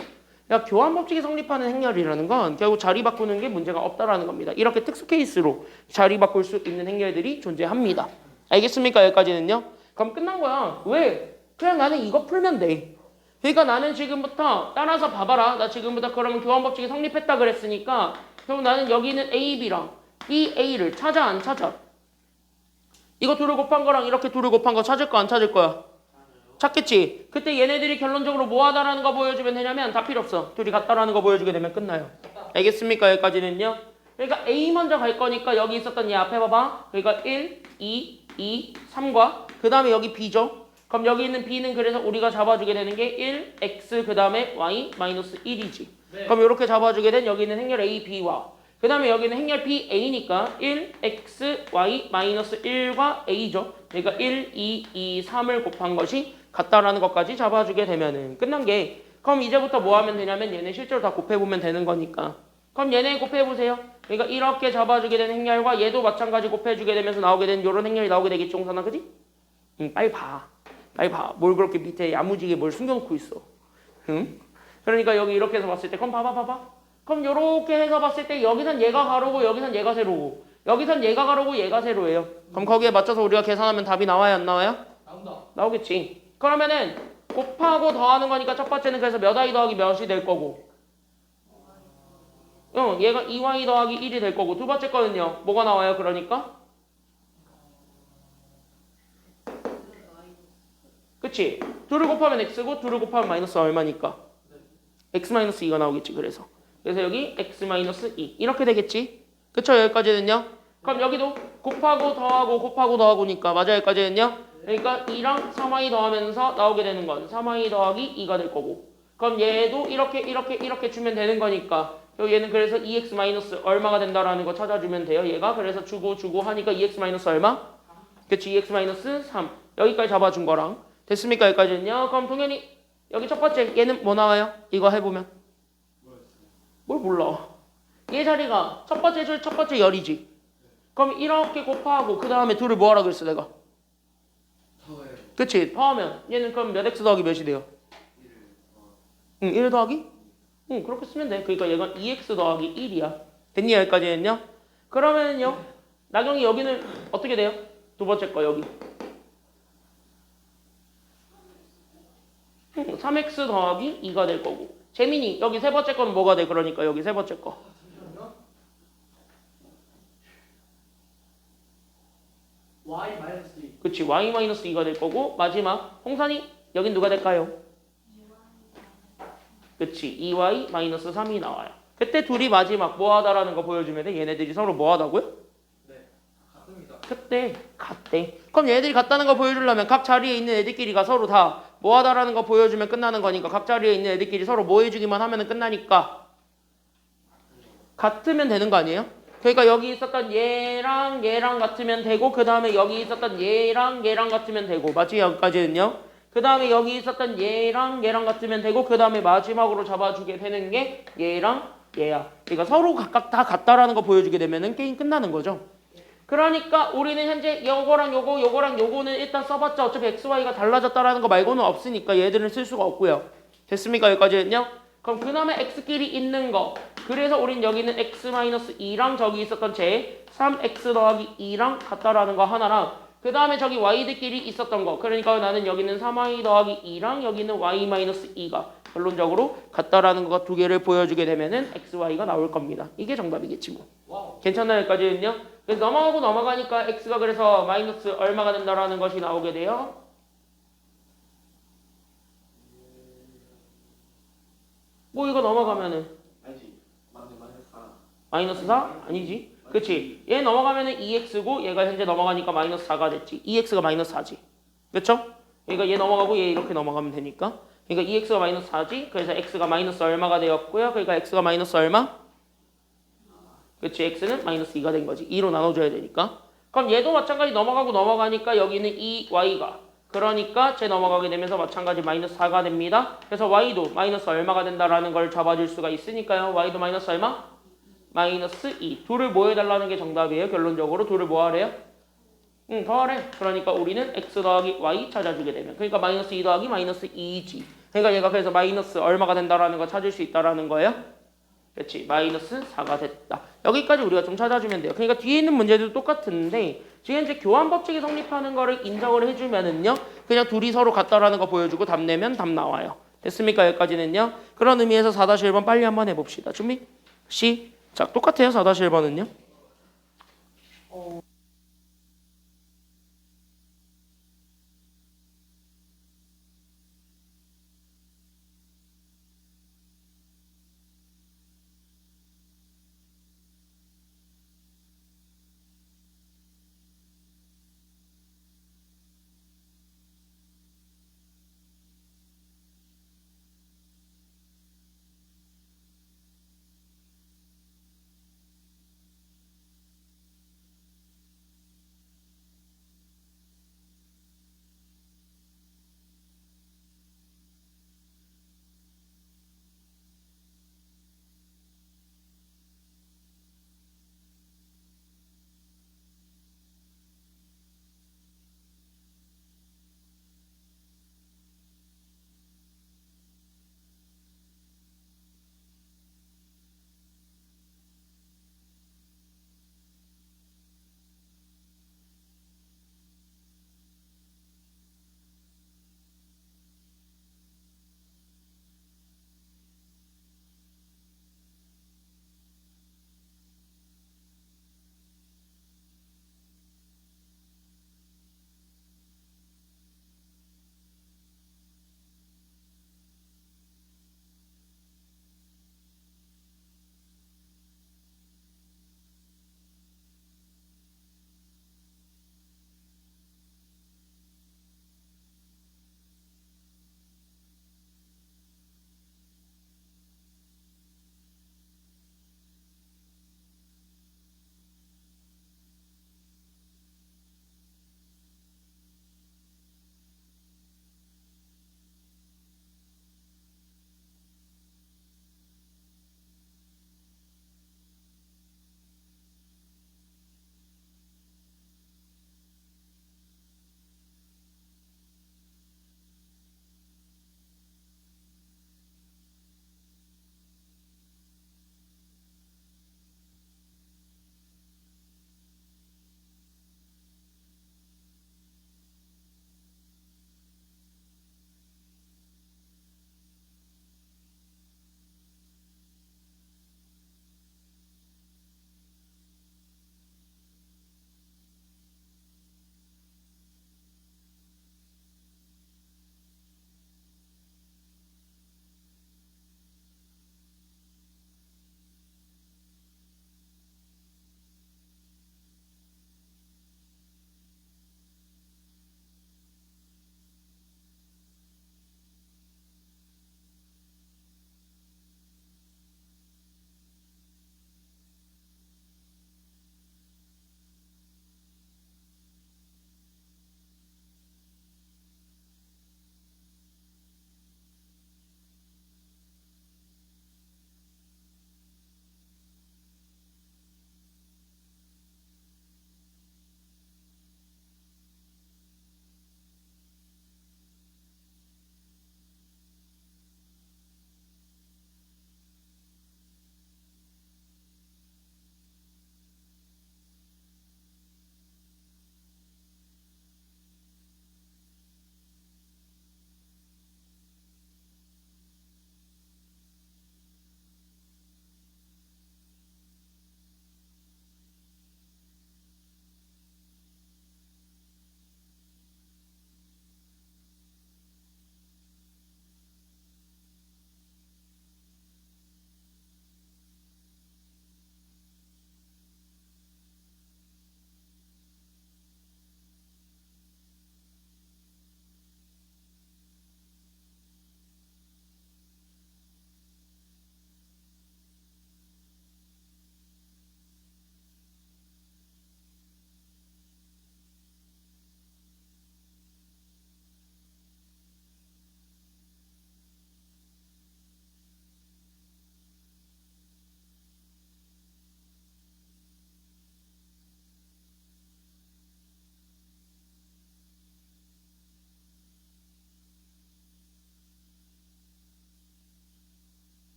그러니까 교환법칙이 성립하는 행렬이라는 건 결국 자리 바꾸는 게 문제가 없다라는 겁니다. 이렇게 특수 케이스로 자리 바꿀 수 있는 행렬들이 존재합니다. 알겠습니까? 여기까지는요. 그럼 끝난 거야. 왜? 그냥 나는 이거 풀면 돼. 그러니까 나는 지금부터 따라서 봐봐라. 나 지금부터 그러면 교환법칙이 성립했다 그랬으니까 결국 나는 여기는 AB랑 BA를 찾아 안 찾아? 이거 둘을 곱한 거랑 이렇게 둘을 곱한 거 찾을 거 안 찾을 거야? 찾겠지. 그때 얘네들이 결론적으로 뭐하다라는 거 보여주면 되냐면 다 필요 없어. 둘이 같다라는 거 보여주게 되면 끝나요. 알겠습니까? 여기까지는요. 그러니까 A 먼저 갈 거니까 여기 있었던 얘 앞에 봐봐. 그러니까 1, 2, 3과 그 다음에 여기 B죠. 그럼 여기 있는 B는 그래서 우리가 잡아주게 되는 게 1, X 그 다음에 Y 마이너스 1이지. 네. 그럼 이렇게 잡아주게 된 여기 있는 행렬 A, B와 그 다음에 여기는 행렬 B, A니까 1, X, Y 마이너스 1과 A죠. 그러니까 1, 2, 3을 곱한 것이 같다라는 것까지 잡아주게 되면은 끝난 게 그럼 이제부터 뭐 하면 되냐면 얘네 실제로 다 곱해보면 되는 거니까 그럼 얘네 곱해보세요. 그러니까 이렇게 잡아주게 되는 행렬과 얘도 마찬가지 곱해주게 되면서 나오게 되는 이런 행렬이 나오게 되겠지 홍산아 그지? 빨리 봐. 뭘 그렇게 밑에 야무지게 뭘 숨겨놓고 있어. 응? 그러니까 여기 이렇게 해서 봤을 때 그럼 봐봐. 그럼 이렇게 해서 봤을 때 여기선 얘가 가로고 여기선 얘가 세로고 여기선 얘가 가로고 얘가 세로예요. 그럼 거기에 맞춰서 우리가 계산하면 답이 나와요 안 나와요? 나온다. 나오겠지. 그러면은 곱하고 더하는 거니까 첫 번째는 그래서 몇 i 더하기 몇이 될 거고 얘가 2y 더하기 1이 될 거고 두 번째 거는요. 뭐가 나와요? 그러니까 그치? 2를 곱하면 x고 2를 곱하면 마이너스 얼마니까 x 마이너스 2가 나오겠지. 그래서 여기 x 마이너스 2 이렇게 되겠지. 그쵸? 여기까지는요. 그럼 여기도 곱하고 더하고니까 맞아. 여기까지는요. 그러니까 2랑 3y 더하면서 나오게 되는 건 3y 더하기 2가 될 거고 그럼 얘도 이렇게 주면 되는 거니까 얘는 그래서 2x 마이너스 얼마가 된다라는 거 찾아주면 돼요. 얘가 그래서 주고 하니까 2x 마이너스 얼마? 그치? 2x 마이너스 3 여기까지 잡아준 거랑 됐습니까? 여기까지는요. 그럼 동현이 여기 첫 번째 얘는 뭐 나와요? 이거 해보면 뭘 몰라. 얘 자리가 첫 번째 열이지. 그럼 이렇게 곱하고 그 다음에 둘을 뭐 하라 그랬어 내가? 그치? 더하면 얘는 그럼 몇 x 더하기 몇이 돼요? 1 더하기? 그렇게 쓰면 돼. 그러니까 얘가 2x 더하기 1이야. 됐니? 여기까지는요? 그러면요 나경이 여기는 어떻게 돼요? 두 번째 거 여기 3x 더하기 2가 될 거고 재민이 여기 세 번째 거는 뭐가 돼? 그러니까 여기 세 번째 거 y 마이너스 2. 그치? y 마이너스 2가 될 거고 마지막 홍산이 여긴 누가 될까요? 그치? 2y 마이너스 3이 나와요. 그때 둘이 마지막 뭐 하다라는 거 보여주면 돼. 얘네들이 서로 뭐 하다고요? 네, 같습니다. 그때 같대. 그럼 얘네들이 같다는 거 보여주려면 각 자리에 있는 애들끼리가 서로 다 뭐 하다라는 거 보여주면 끝나는 거니까 각 자리에 있는 애들끼리 서로 뭐 해주기만 하면 끝나니까 같으면 되는 거 아니에요? 그러니까 여기 있었던 얘랑 같으면 되고 그 다음에 여기 있었던 얘랑 같으면 되고 맞지? 여기까지는요. 그 다음에 여기 있었던 얘랑 같으면 되고 그 다음에 마지막으로 잡아주게 되는 게 얘랑 얘야. 그러니까 서로 각각 다 같다라는 거 보여주게 되면은 게임 끝나는 거죠. 그러니까 우리는 현재 요거랑 요거는 일단 써봤자 어차피 XY가 달라졌다라는 거 말고는 없으니까 얘들은 쓸 수가 없고요. 됐습니까? 여기까지는요. 그럼 그놈의 X끼리 있는 거 그래서 우린 여기는 X-2랑 저기 있었던 제 3X 더하기 2랑 같다라는 거 하나랑 그 다음에 저기 Y들끼리 있었던 거 그러니까 나는 여기는 3Y 더하기 2랑 여기는 Y-2가 결론적으로 같다라는 거 두 개를 보여주게 되면은 XY가 나올 겁니다. 이게 정답이겠지 뭐. 와우. 괜찮나요? 여기까지는요. 그래서 넘어가니까 X가 그래서 마이너스 얼마가 된다라는 것이 나오게 돼요. 뭐 이거 넘어가면은 아니지. 맞네, 마이너스 4. 마이너스 4? 아니지. 그치? 얘 넘어가면은 2x고 얘가 현재 넘어가니까 마이너스 4가 됐지. 2x가 마이너스 4지. 그쵸? 그러니까 얘 넘어가고 얘 이렇게 넘어가면 되니까. 그러니까 2x가 마이너스 4지. 그래서 x가 마이너스 얼마가 되었고요. 그러니까 x가 마이너스 얼마? 그치? x는 마이너스 2가 된 거지. 2로 나눠줘야 되니까. 그럼 얘도 마찬가지 넘어가니까 여기는 2y가. 그러니까 쟤 넘어가게 되면서 마찬가지 마이너스 4가 됩니다. 그래서 y도 마이너스 얼마가 된다라는 걸 잡아줄 수가 있으니까요. y도 마이너스 얼마? 마이너스 2. 둘을 뭐 해달라는 게 정답이에요. 결론적으로 둘을 뭐 하래요? 더하래. 그러니까 우리는 x 더하기 y 찾아주게 되면 그러니까 마이너스 2 더하기 마이너스 2지. 그러니까 얘가 그래서 마이너스 얼마가 된다라는 거 찾을 수 있다라는 거예요. 그렇지. 마이너스 4가 됐다. 여기까지 우리가 좀 찾아주면 돼요. 그러니까 뒤에 있는 문제도 똑같은데 지금 이제 교환 법칙이 성립하는 거를 인정을 해주면은요. 그냥 둘이 서로 같다라는 거 보여주고 답 내면 답 나와요. 됐습니까? 여기까지는요. 그런 의미에서 4-1번 빨리 한번 해봅시다. 준비? 시작. 똑같아요. 4-1번은요.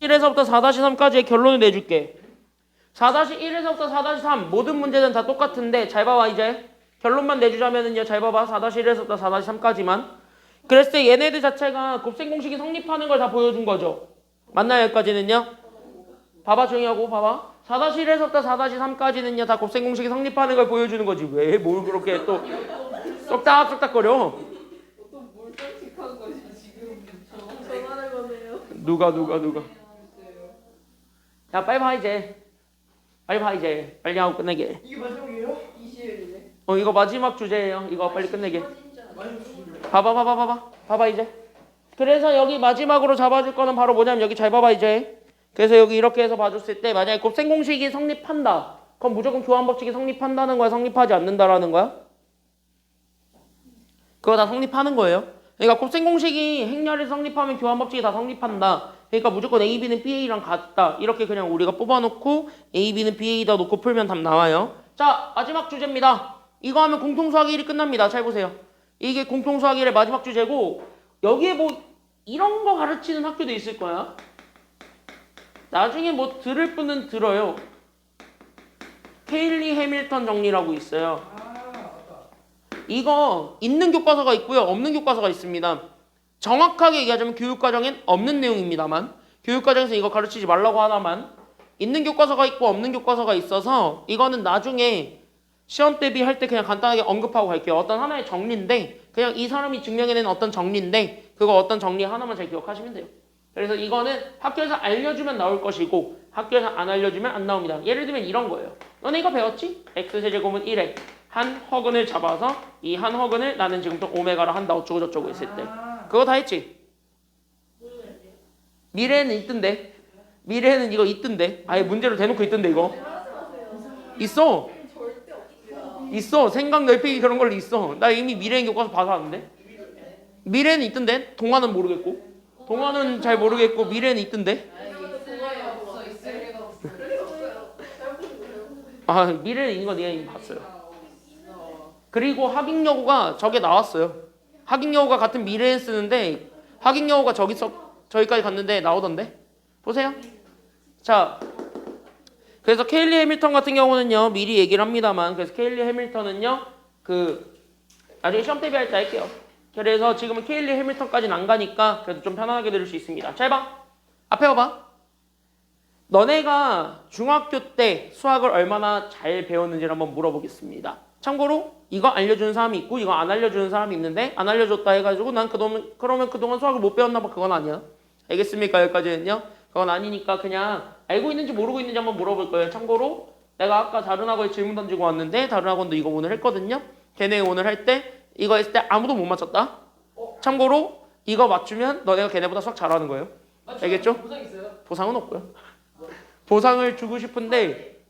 1에서부터 4-3까지의 결론을 내줄게. 4-1에서부터 4-3 모든 문제는 다 똑같은데 잘 봐봐. 이제 결론만 내주자면은요, 잘 봐봐. 4-1에서부터 4-3까지만. 그랬을 때 얘네들 자체가 곱셈 공식이 성립하는 걸 다 보여준 거죠. 맞나요? 여기까지는요? 봐봐, 조용히 하고 봐봐. 4-1에서부터 4-3까지는요 다 곱셈 공식이 성립하는 걸 보여주는 거지. 왜 뭘 그렇게 또 쏙닥쏙닥거려. 또뭘 깜찍한 거지 지금 전화를 거네요. 누가 야 빨리 봐 이제. 빨리 봐 이제. 빨리 하고 끝내게. 이게 마지막이에요? 이시엘이네. 이거 마지막 주제예요. 이거 빨리 끝내게. 마지막 주제요. 봐봐 이제. 그래서 여기 마지막으로 잡아줄 거는 바로 뭐냐면 여기 잘 봐봐 이제. 그래서 여기 이렇게 해서 봐줬을 때 만약에 곱셈 공식이 성립한다. 그럼 무조건 교환 법칙이 성립한다는 거야, 성립하지 않는다라는 거야? 그거 다 성립하는 거예요. 그러니까 곱셈 공식이 행렬이 성립하면 교환 법칙이 다 성립한다. 그러니까 무조건 A, B는 BA랑 같다. 이렇게 그냥 우리가 뽑아놓고 A, B는 BA다 놓고 풀면 답 나와요. 자, 마지막 주제입니다. 이거 하면 공통수학 1이 끝납니다. 잘 보세요. 이게 공통수학 1의 마지막 주제고 여기에 뭐 이런 거 가르치는 학교도 있을 거야. 나중에 뭐 들을 분은 들어요. 케일리 해밀턴 정리라고 있어요. 이거 있는 교과서가 있고요. 없는 교과서가 있습니다. 정확하게 얘기하자면 교육과정엔 없는 내용입니다만 교육과정에서 이거 가르치지 말라고 하나만 있는 교과서가 있고 없는 교과서가 있어서 이거는 나중에 시험 대비할 때 그냥 간단하게 언급하고 갈게요. 어떤 하나의 정리인데 그냥 이 사람이 증명해낸 어떤 정리인데 그거 어떤 정리 하나만 잘 기억하시면 돼요. 그래서 이거는 학교에서 알려주면 나올 것이고 학교에서 안 알려주면 안 나옵니다. 예를 들면 이런 거예요. 너네 이거 배웠지? x세제곱은 1에 한 허근을 잡아서 이 한 허근을 나는 지금부터 오메가로 한다 어쩌고 저쩌고 했을 때 그거 다 했지? 미래에는 있던데. 미래에는 이거 있던데. 아예 문제로 대놓고 있던데 이거. 있어. 있어. 생각 넓히기 그런 걸로 있어. 나 이미 미래인 교과서 봐서 아는데. 미래는 있던데. 동화는 모르겠고. 동화는 잘 모르겠고 미래는 있던데. 있을 리가 없어. 아 미래는 있는 거 내가 이미 봤어요. 그리고 학익여고가 저게 나왔어요. 학익여고가 같은 미래에 쓰는데 학익여고가 저기까지 갔는데 나오던데. 보세요. 자, 그래서 케일리 해밀턴 같은 경우는요 미리 얘기를 합니다만 그래서 케일리 해밀턴은요 나중에 시험 대비할 때 할게요. 그래서 지금은 케일리 해밀턴까지는 안 가니까 그래도 좀 편안하게 들을 수 있습니다. 잘 봐. 앞에 봐봐. 너네가 중학교 때 수학을 얼마나 잘 배웠는지를 한번 물어보겠습니다. 참고로 이거 알려주는 사람이 있고 이거 안 알려주는 사람이 있는데 안 알려줬다 해가지고 난 그러면 그동안 수학을 못 배웠나 봐. 그건 아니야. 알겠습니까? 여기까지는요. 그건 아니니까 그냥 알고 있는지 모르고 있는지 한번 물어볼 거예요. 참고로 내가 아까 다른 학원에 질문 던지고 왔는데 다른 학원도 이거 오늘 했거든요. 걔네 오늘 할 때 이거 했을 때 아무도 못 맞췄다. 참고로 이거 맞추면 너네가 걔네보다 수학 잘하는 거예요. 알겠죠? 보상 있어요? 보상은 없고요. 보상을 주고 싶은데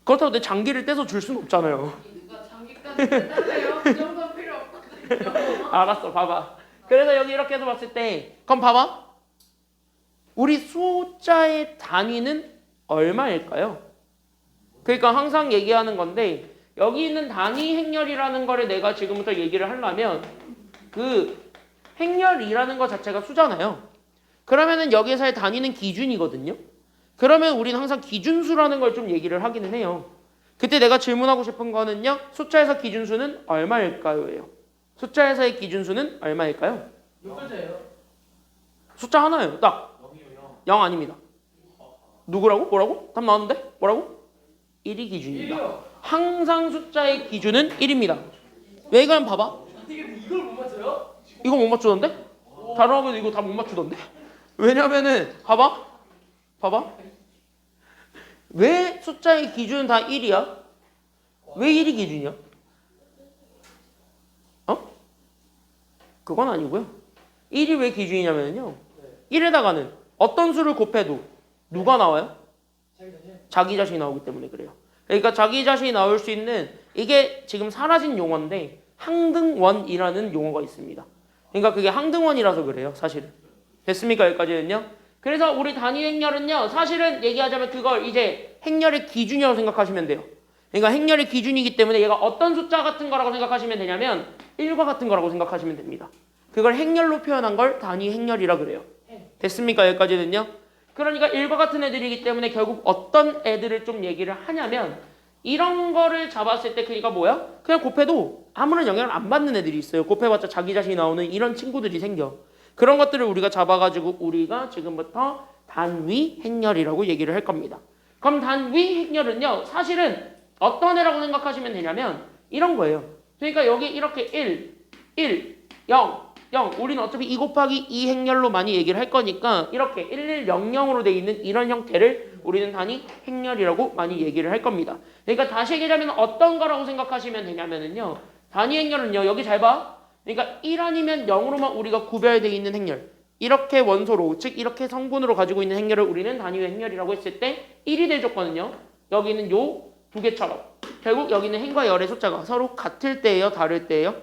그렇다고 내 장기를 떼서 줄 수는 없잖아요. 누가 장기까지 끝나네요. 그 정도 필요 없거든요. 알았어. 봐봐. 그래서 여기 이렇게 해서 봤을 때 그럼 봐봐. 우리 숫자의 단위는 얼마일까요? 그러니까 항상 얘기하는 건데 여기 있는 단위 행렬이라는 거를 내가 지금부터 얘기를 하려면 그 행렬이라는 것 자체가 수잖아요. 그러면은 여기서의 단위는 기준이거든요. 그러면 우리는 항상 기준수라는 걸 좀 얘기를 하기는 해요. 그때 내가 질문하고 싶은 거는요. 숫자에서 기준수는 얼마일까요? 예요. 숫자에서의 기준수는 얼마일까요? 몇 글자예요? 숫자 하나예요. 딱 0이요. 0 아닙니다. 누구라고? 뭐라고? 답 나왔는데? 뭐라고? 1이 기준입니다. 1이요. 항상 숫자의 기준은 1입니다. 왜 그럼 봐봐. 이걸 못 맞춰요? 이거 못 맞추던데? 다른 학교도 이거 다 못 맞추던데? 왜냐면은 봐봐. 왜 숫자의 기준은 다 1이야? 왜 1이 기준이야? 그건 아니고요. 1이 왜 기준이냐면요. 1에다가는 어떤 수를 곱해도 누가 나와요? 자기 자신이 나오기 때문에 그래요. 그러니까 자기 자신이 나올 수 있는 이게 지금 사라진 용어인데 항등원이라는 용어가 있습니다. 그러니까 그게 항등원이라서 그래요. 사실은. 됐습니까? 여기까지는요. 그래서 우리 단위 행렬은요. 사실은 얘기하자면 그걸 이제 행렬의 기준이라고 생각하시면 돼요. 그러니까 행렬의 기준이기 때문에 얘가 어떤 숫자 같은 거라고 생각하시면 되냐면 1과 같은 거라고 생각하시면 됩니다. 그걸 행렬로 표현한 걸 단위 행렬이라 그래요. 됐습니까? 여기까지는요. 그러니까 1과 같은 애들이기 때문에 결국 어떤 애들을 좀 얘기를 하냐면 이런 거를 잡았을 때 그러니까 뭐야? 그냥 곱해도 아무런 영향을 안 받는 애들이 있어요. 곱해봤자 자기 자신이 나오는 이런 친구들이 생겨. 그런 것들을 우리가 잡아가지고 우리가 지금부터 단위 행렬이라고 얘기를 할 겁니다. 그럼 단위 행렬은요. 사실은 어떤 애라고 생각하시면 되냐면 이런 거예요. 그러니까 여기 이렇게 1, 0 우리는 어차피 2 곱하기 2 행렬로 많이 얘기를 할 거니까 이렇게 1100으로 돼 있는 이런 형태를 우리는 단위 행렬이라고 많이 얘기를 할 겁니다. 그러니까 다시 얘기하면 어떤 거라고 생각하시면 되냐면은요. 단위 행렬은요. 여기 잘 봐. 그러니까 1 아니면 0으로만 우리가 구별되어 있는 행렬. 이렇게 원소로 즉 이렇게 성분으로 가지고 있는 행렬을 우리는 단위 행렬이라고 했을 때 1이 돼줬거든요. 여기는 요 두 개처럼 결국 여기는 행과 열의 숫자가 서로 같을 때예요, 다를 때예요?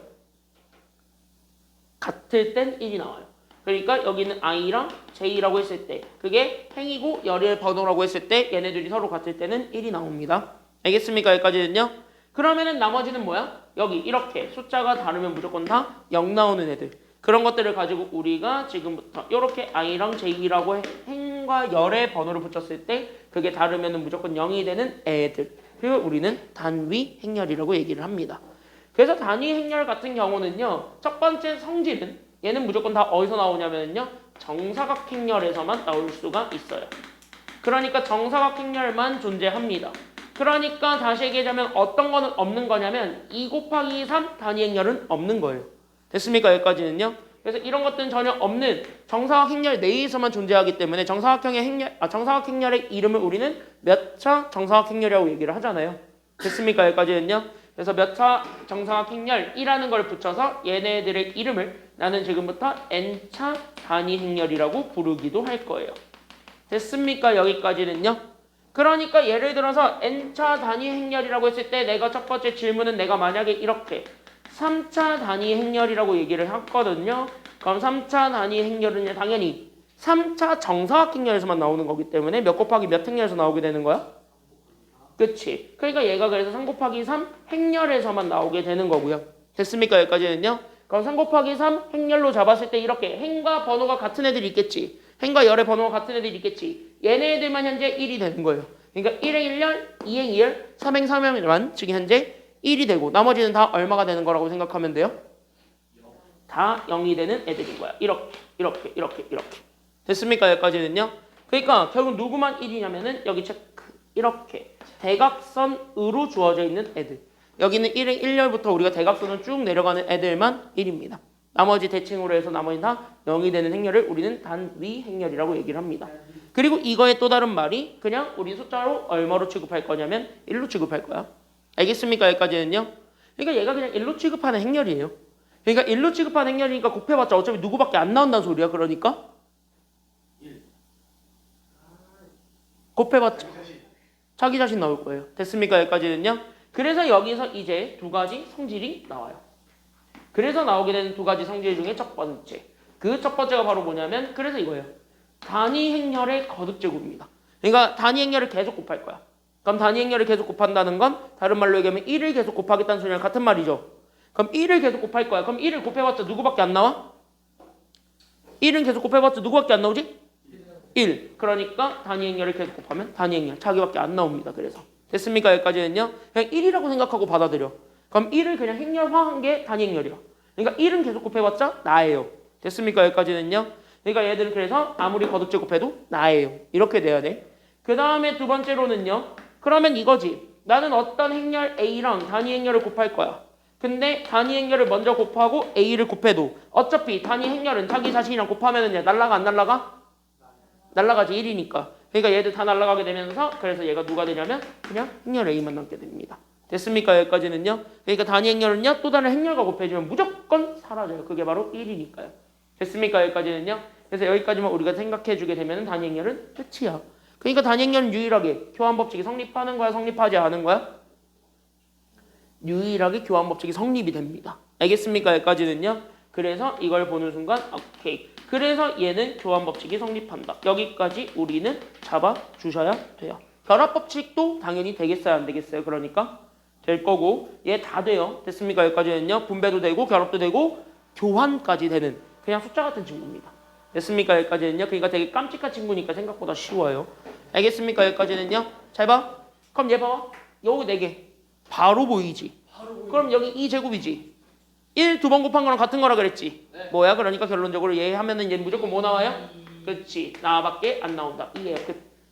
같을 땐 1이 나와요. 그러니까 여기는 i랑 j라고 했을 때 그게 행이고 열의 번호라고 했을 때 얘네들이 서로 같을 때는 1이 나옵니다. 알겠습니까? 여기까지는요. 그러면은 나머지는 뭐야? 여기 이렇게 숫자가 다르면 무조건 다 0 나오는 애들. 그런 것들을 가지고 우리가 지금부터 이렇게 i랑 j라고 행과 열의 번호를 붙였을 때 그게 다르면 무조건 0이 되는 애들. 그리고 우리는 단위 행렬이라고 얘기를 합니다. 그래서 단위 행렬 같은 경우는요. 첫 번째 성질은 얘는 무조건 다 어디서 나오냐면요. 정사각 행렬에서만 나올 수가 있어요. 그러니까 정사각 행렬만 존재합니다. 그러니까 다시 얘기하자면 어떤 거는 없는 거냐면 2 곱하기 3 단위 행렬은 없는 거예요. 됐습니까? 여기까지는요. 그래서 이런 것들은 전혀 없는 정사각 행렬 내에서만 존재하기 때문에 정사각 행렬의 이름을 우리는 몇 차 정사각 행렬이라고 얘기를 하잖아요. 됐습니까? 여기까지는요. 그래서 몇 차 정사각 행렬이라는 걸 붙여서 얘네들의 이름을 나는 지금부터 n차 단위 행렬이라고 부르기도 할 거예요. 됐습니까? 여기까지는요. 그러니까 예를 들어서 n차 단위 행렬이라고 했을 때 내가 첫 번째 질문은 내가 만약에 이렇게 3차 단위 행렬이라고 얘기를 했거든요. 그럼 3차 단위 행렬은 당연히 3차 정사각 행렬에서만 나오는 거기 때문에 몇 곱하기 몇 행렬에서 나오게 되는 거야? 그치? 그러니까 얘가 그래서 3 곱하기 3 행렬에서만 나오게 되는 거고요. 됐습니까? 여기까지는요. 그럼 3 곱하기 3 행렬로 잡았을 때 이렇게 행과 번호가 같은 애들이 있겠지. 행과 열의 번호가 같은 애들이 있겠지. 얘네들만 현재 1이 되는 거예요. 그러니까 1행 1열, 2행 2열, 3행 3열만 지금 현재 1이 되고 나머지는 다 얼마가 되는 거라고 생각하면 돼요? 다 0이 되는 애들인 거야. 이렇게. 됐습니까? 여기까지는요. 그러니까 결국 누구만 1이냐면은 여기 체크. 이렇게 대각선으로 주어져 있는 애들. 여기는 1행 1열부터 우리가 대각선을 쭉 내려가는 애들만 1입니다. 나머지 대칭으로 해서 나머지 다 0이 되는 행렬을 우리는 단위 행렬이라고 얘기를 합니다. 그리고 이거의 또 다른 말이 그냥 우리 숫자로 얼마로 취급할 거냐면 1로 취급할 거야. 알겠습니까? 여기까지는요. 그러니까 얘가 그냥 1로 취급하는 행렬이에요. 그러니까 1로 취급하는 행렬이니까 곱해봤자 어차피 누구밖에 안 나온다는 소리야. 그러니까 곱해봤자 자기 자신 나올 거예요. 됐습니까? 여기까지는요. 그래서 여기서 이제 두 가지 성질이 나와요. 그래서 나오게 되는 두 가지 성질 중에 첫 번째. 그 첫 번째가 바로 뭐냐면 그래서 이거예요. 단위 행렬의 거듭제곱입니다. 그러니까 단위 행렬을 계속 곱할 거야. 그럼 단위 행렬을 계속 곱한다는 건 다른 말로 얘기하면 1을 계속 곱하겠다는 소리랑 같은 말이죠. 그럼 1을 계속 곱할 거야. 그럼 1을 곱해봤자 누구밖에 안 나와? 1은 계속 곱해봤자 누구밖에 안 나오지? 1. 그러니까 단위 행렬을 계속 곱하면 단위 행렬 자기밖에 안 나옵니다. 그래서 됐습니까? 여기까지는요. 그냥 1이라고 생각하고 받아들여. 그럼 1을 그냥 행렬화한 게 단위 행렬이야. 그러니까 1은 계속 곱해봤자 나예요. 됐습니까? 여기까지는요. 그러니까 얘들은 그래서 아무리 거듭제곱해도 나예요. 이렇게 돼야 돼. 그 다음에 두 번째로는요. 그러면 이거지. 나는 어떤 행렬 A랑 단위 행렬을 곱할 거야. 근데 단위 행렬을 먼저 곱하고 A를 곱해도 어차피 단위 행렬은 자기 자신이랑 곱하면은 날라가 안 날라가? 날라가지 1이니까. 그러니까 얘들 다 날라가게 되면서 그래서 얘가 누가 되냐면 그냥 행렬 A만 남게 됩니다. 됐습니까? 여기까지는요. 그러니까 단위 행렬은요. 또 다른 행렬과 곱해지면 무조건 사라져요. 그게 바로 1이니까요. 됐습니까? 여기까지는요. 그래서 여기까지만 우리가 생각해주게 되면 단위 행렬은 끝이야. 그러니까 단위 행렬은 유일하게 교환법칙이 성립하는 거야? 성립하지 않은 거야? 유일하게 교환법칙이 성립이 됩니다. 알겠습니까? 여기까지는요. 그래서 이걸 보는 순간 오케이. 그래서 얘는 교환법칙이 성립한다. 여기까지 우리는 잡아주셔야 돼요. 결합법칙도 당연히 되겠어요? 안 되겠어요? 그러니까 될 거고 얘 다 돼요. 됐습니까? 여기까지는요. 분배도 되고 결합도 되고 교환까지 되는 그냥 숫자 같은 친구입니다. 됐습니까? 여기까지는요. 그러니까 되게 깜찍한 친구니까 생각보다 쉬워요. 알겠습니까? 여기까지는요. 잘 봐. 그럼 얘 봐봐. 여기 4개. 바로 보이지. 그럼 여기 2제곱이지. 1 두 번 곱한 거랑 같은 거라 그랬지. 뭐야? 그러니까 결론적으로 얘 하면은 얘 무조건 뭐 나와요? 그렇지. 나밖에 안 나온다. 이게요.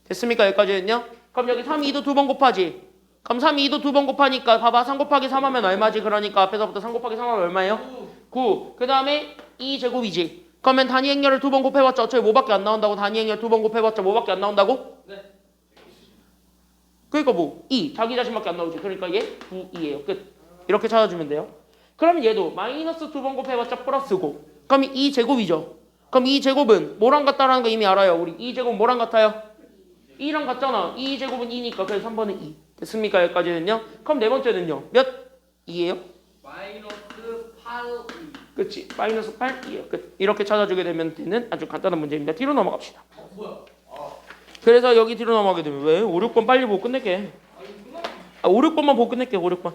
됐습니까? 여기까지는요. 그럼 여기 3, 2도 두 번 곱하지. 그럼 3, 2도 두 번 곱하니까 봐봐. 3 곱하기 3 하면 얼마지? 그러니까 앞에서부터 3 곱하기 3 하면 얼마예요? 9. 그 다음에 2제곱이지. 그러면 단위 행렬을 두 번 곱해봤자 어차피 뭐밖에 안 나온다고. 단위 행렬 두 번 곱해봤자 뭐밖에 안 나온다고? 네. 그러니까 뭐 2. 자기 자신밖에 안 나오지. 그러니까 얘 9, 2예요. 끝. 이렇게 찾아주면 돼요. 그럼 얘도 마이너스 두 번 곱해봤자 플러스고. 그럼 2제곱이죠. 그럼 2제곱은 뭐랑 같다라는 거 이미 알아요. 우리 2제곱 뭐랑 같아요? 2랑 같잖아. 2제곱은 2니까 그래서 3번은 2. 됐습니까? 여기까지는요. 그럼 네 번째는요. 몇? 2예요? 마이너스 8. 그치. 마이너스 8, 2예요. 끝. 이렇게 찾아주게 되면 되는 아주 간단한 문제입니다. 뒤로 넘어갑시다. 뭐야? 그래서 여기 뒤로 넘어가게 되면 왜? 5, 6번 빨리 보고 끝낼게. 5, 6번만 보고 끝낼게. 5, 6번.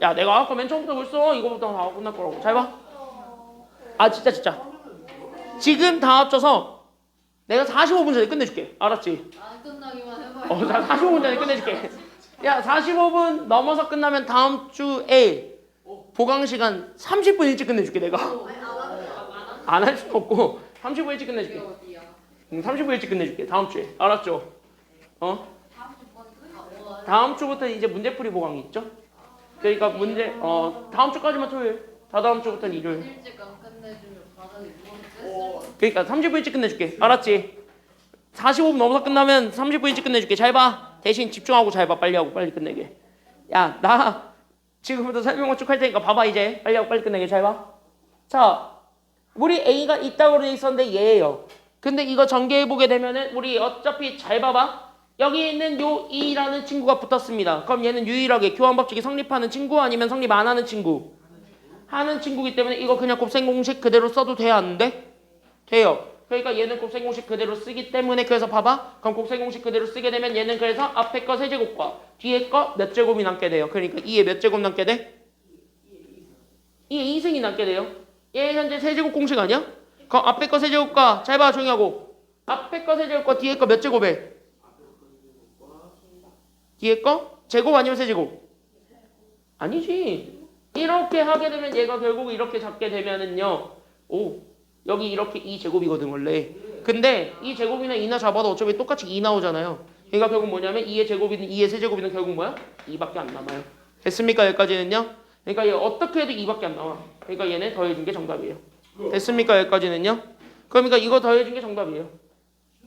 야 내가 아까 맨 처음부터 벌써 이거부터 다 끝날 거라고. 잘 봐. 아 진짜. 지금 다 합쳐서 내가 45분 전에 끝내줄게. 알았지? 안 끝나기만 해봐요. 자 45분 전에 끝내줄게. 야 45분 넘어서 끝나면 다음 주에 보강 시간 30분 일찍 끝내줄게 내가. 안 할 수는 없고 30분 일찍 끝내줄게. 어디야? 30분 일찍 끝내줄게. 다음 주에. 알았죠? 다음 주부터 이제 문제풀이 보강이 있죠? 그러니까 문제 다음 주까지만 토요일. 다다음 주부터는 일요일. 일찍 안 끝내주면 바닥에 누워서 그러니까 30분 일찍 끝내줄게. 알았지? 45분 넘어서 끝나면 30분 일찍 끝내줄게. 잘 봐. 대신 집중하고 잘 봐. 빨리 하고 빨리 끝내게. 야, 나 지금부터 설명을 쭉 할 테니까 봐봐 이제. 빨리 하고 빨리 끝내게. 잘 봐. 자, 우리 A가 있다고 돼 있었는데 얘예요. 근데 이거 전개해보게 되면은 우리 어차피 잘 봐봐. 여기 있는 요 E라는 친구가 붙었습니다. 그럼 얘는 유일하게 교환법칙이 성립하는 친구 아니면 성립 안 하는 친구? 하는 친구이기 때문에 이거 그냥 곱셈 공식 그대로 써도 돼야 안 돼? 돼요. 그러니까 얘는 곱셈 공식 그대로 쓰기 때문에 그래서 봐봐. 그럼 곱셈 공식 그대로 쓰게 되면 얘는 그래서 앞에 거 세제곱과 뒤에 거 몇 제곱이 남게 돼요. 그러니까 2에 몇 제곱 남게 돼? 2에 2승이 남게 돼요. 얘 현재 세제곱 공식 아니야? 그럼 앞에 거 세제곱과 잘 봐 조용히 하고 앞에 거 세제곱과 뒤에 거 몇 제곱에? 뒤에 거? 제곱 아니면 세제곱? 아니지. 이렇게 하게 되면 얘가 결국 이렇게 잡게 되면은요. 오 여기 이렇게 2제곱이거든 원래. 근데 2제곱이나 2나 잡아도 어차피 똑같이 2 나오잖아요. 그러니까 결국 뭐냐면 2의 제곱이든 2의 세제곱이든 결국 뭐야? 2밖에 안 남아요. 됐습니까? 여기까지는요. 그러니까 얘 어떻게 해도 2밖에 안 나와. 그러니까 얘네 더해준 게 정답이에요. 됐습니까? 여기까지는요. 그러니까 이거 더해준 게 정답이에요.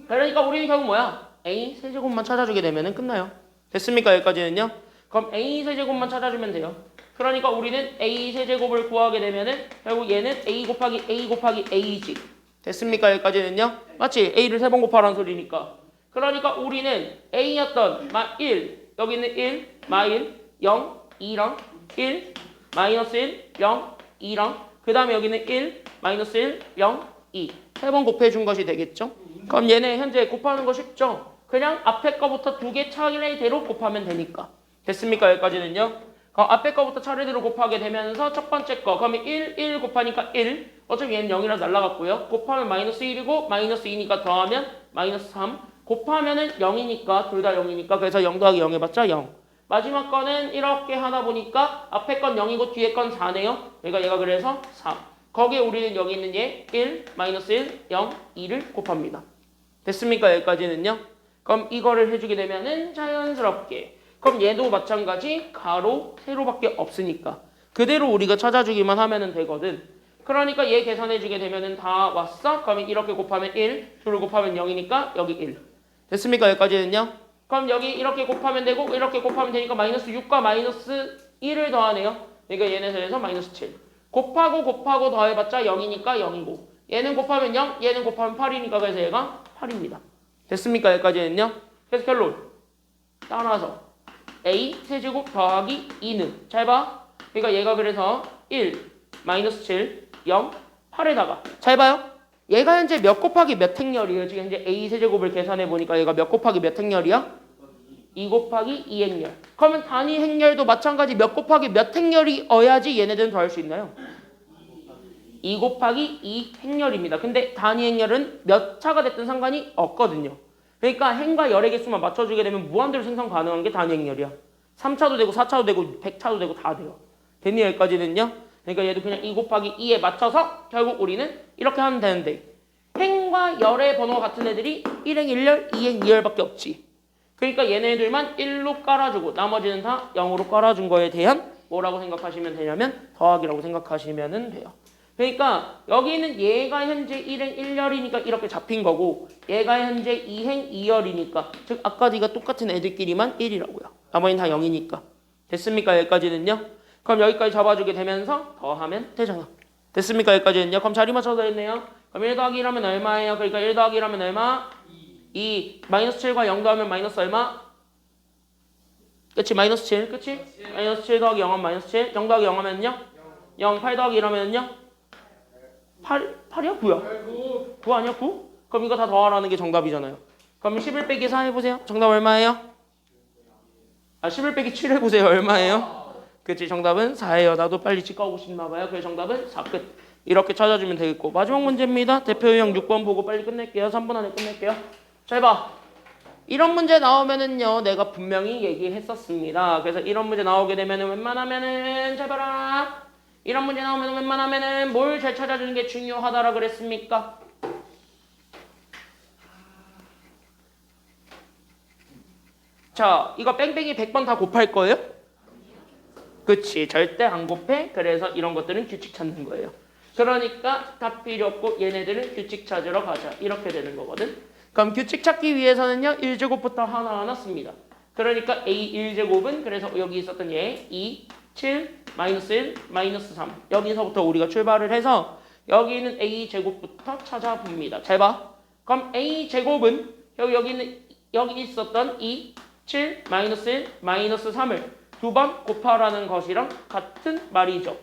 그러니까 우리는 결국 뭐야? A 세제곱만 찾아주게 되면은 끝나요. 됐습니까? 여기까지는요. 그럼 A 세제곱만 찾아주면 돼요. 그러니까 우리는 A 세제곱을 구하게 되면은 결국 얘는 A 곱하기 A지. 됐습니까? 여기까지는요. 맞지? A를 3번 곱하라는 소리니까. 그러니까 우리는 A였던 1 여기는 1 마일 0 2랑 1 마이너스 1 0 2랑 그 다음에 여기는 1 마이너스 1 0 2 3번 곱해준 것이 되겠죠. 그럼 얘네 현재 곱하는 거 쉽죠? 그냥 앞에 거부터 2개 차례대로 곱하면 되니까. 됐습니까? 여기까지는요. 그럼 앞에 거부터 차례대로 곱하게 되면서 첫 번째 거 그러면 1 곱하니까 1 어차피 얘는 0이라 날라갔고요. 곱하면 마이너스 1이고 마이너스 2니까 더하면 마이너스 3 곱하면은 0이니까 둘 다 0이니까 그래서 0 더하기 0 해봤자 0 마지막 거는 이렇게 하다 보니까 앞에 건 0이고 뒤에 건 4네요. 그러니까 얘가 그래서 4 거기에 우리는 여기 있는 얘 1 마이너스 1 0 2를 곱합니다. 됐습니까? 여기까지는요. 그럼 이거를 해주게 되면은 자연스럽게 그럼 얘도 마찬가지 가로 세로밖에 없으니까 그대로 우리가 찾아주기만 하면은 되거든. 그러니까 얘 계산해주게 되면은 다 왔어. 그러면 이렇게 곱하면 1 둘을 곱하면 0이니까 여기 1 됐습니까? 여기까지는요. 그럼 여기 이렇게 곱하면 되고 이렇게 곱하면 되니까 마이너스 6과 마이너스 1을 더하네요. 그러니까 얘네 그래서 마이너스 7 곱하고 더해봤자 0이니까 0이고 얘는 곱하면 0 얘는 곱하면 8이니까 그래서 얘가 8입니다. 됐습니까? 여기까지는요. 그래서 결론 따라서 A 세제곱 더하기 2는 잘 봐. 그러니까 얘가 그래서 1 마이너스 7 0 8에다가 잘 봐요. 얘가 현재 몇 곱하기 몇 행렬이에요? 지금 현재 A 세제곱을 계산해 보니까 얘가 몇 곱하기 몇 행렬이야? 2 곱하기 2 행렬. 그러면 단위 행렬도 마찬가지 몇 곱하기 몇 행렬이어야지 얘네들은 더할 수 있나요? 2 곱하기 2 행렬입니다. 근데 단위 행렬은 몇 차가 됐든 상관이 없거든요. 그러니까 행과 열의 개수만 맞춰주게 되면 무한대로 생성 가능한 게 단위 행렬이야. 3차도 되고 4차도 되고 100차도 되고 다 돼요. 됐니 여기까지는요? 그러니까 얘도 그냥 2 곱하기 2에 맞춰서 결국 우리는 이렇게 하면 되는데 행과 열의 번호가 같은 애들이 1행 1열, 2행 2열밖에 없지. 그러니까 얘네들만 1로 깔아주고 나머지는 다 0으로 깔아준 거에 대한 뭐라고 생각하시면 되냐면 더하기라고 생각하시면 돼요. 그러니까 여기는 얘가 현재 1행 1열이니까 이렇게 잡힌 거고 얘가 현재 2행 2열이니까 즉 아까 네가 똑같은 애들끼리만 1이라고요. 나머지는 다 0이니까. 됐습니까? 여기까지는요? 그럼 여기까지 잡아주게 되면서 더하면 되잖아. 됐습니까? 여기까지는요? 그럼 자리 맞춰서 했네요. 그럼 1 더하기 1하면 얼마예요? 그러니까 1 더하기 1하면 얼마? 2. 마이너스 7과 0 더하면 마이너스 얼마? 그치? 마이너스 7. 그치? 마이너스 7 더하기 0하면 마이너스 7. 0 더하기 0 하면요? 0. 8 더하기 1 하면요? 8이야? 9야? 9 아니야? 9? 그럼 이거 다 더하라는 게 정답이잖아요. 그럼 11 빼기 4 해보세요. 정답 얼마예요? 11 빼기 7 해보세요. 얼마예요? 그치? 정답은 4예요. 나도 빨리 집 가고 싶나봐요. 그래서 정답은 4 끝. 이렇게 찾아주면 되겠고 마지막 문제입니다. 대표 유형 6번 보고 빨리 끝낼게요. 3분 안에 끝낼게요. 잘 봐. 이런 문제 나오면은요 내가 분명히 얘기했었습니다. 그래서 이런 문제 나오게 되면은 웬만하면은 잘 봐라. 이런 문제 나오면 웬만하면은 뭘 잘 찾아주는 게 중요하다라 그랬습니까? 자, 이거 뺑뺑이 100번 다 곱할 거예요? 그치, 절대 안 곱해. 그래서 이런 것들은 규칙 찾는 거예요. 그러니까 다 필요 없고 얘네들은 규칙 찾으러 가자. 이렇게 되는 거거든. 그럼 규칙 찾기 위해서는요 1제곱부터 하나하나 씁니다. 그러니까 A 1제곱은 그래서 여기 있었던 얘 2, 7, 마이너스 1, 마이너스 3 여기서부터 우리가 출발을 해서 여기 있는 A제곱부터 찾아봅니다. 잘 봐. 그럼 A제곱은 여기 있었던 2, 7, 마이너스 1, 마이너스 3을 두 번 곱하라는 것이랑 같은 말이죠.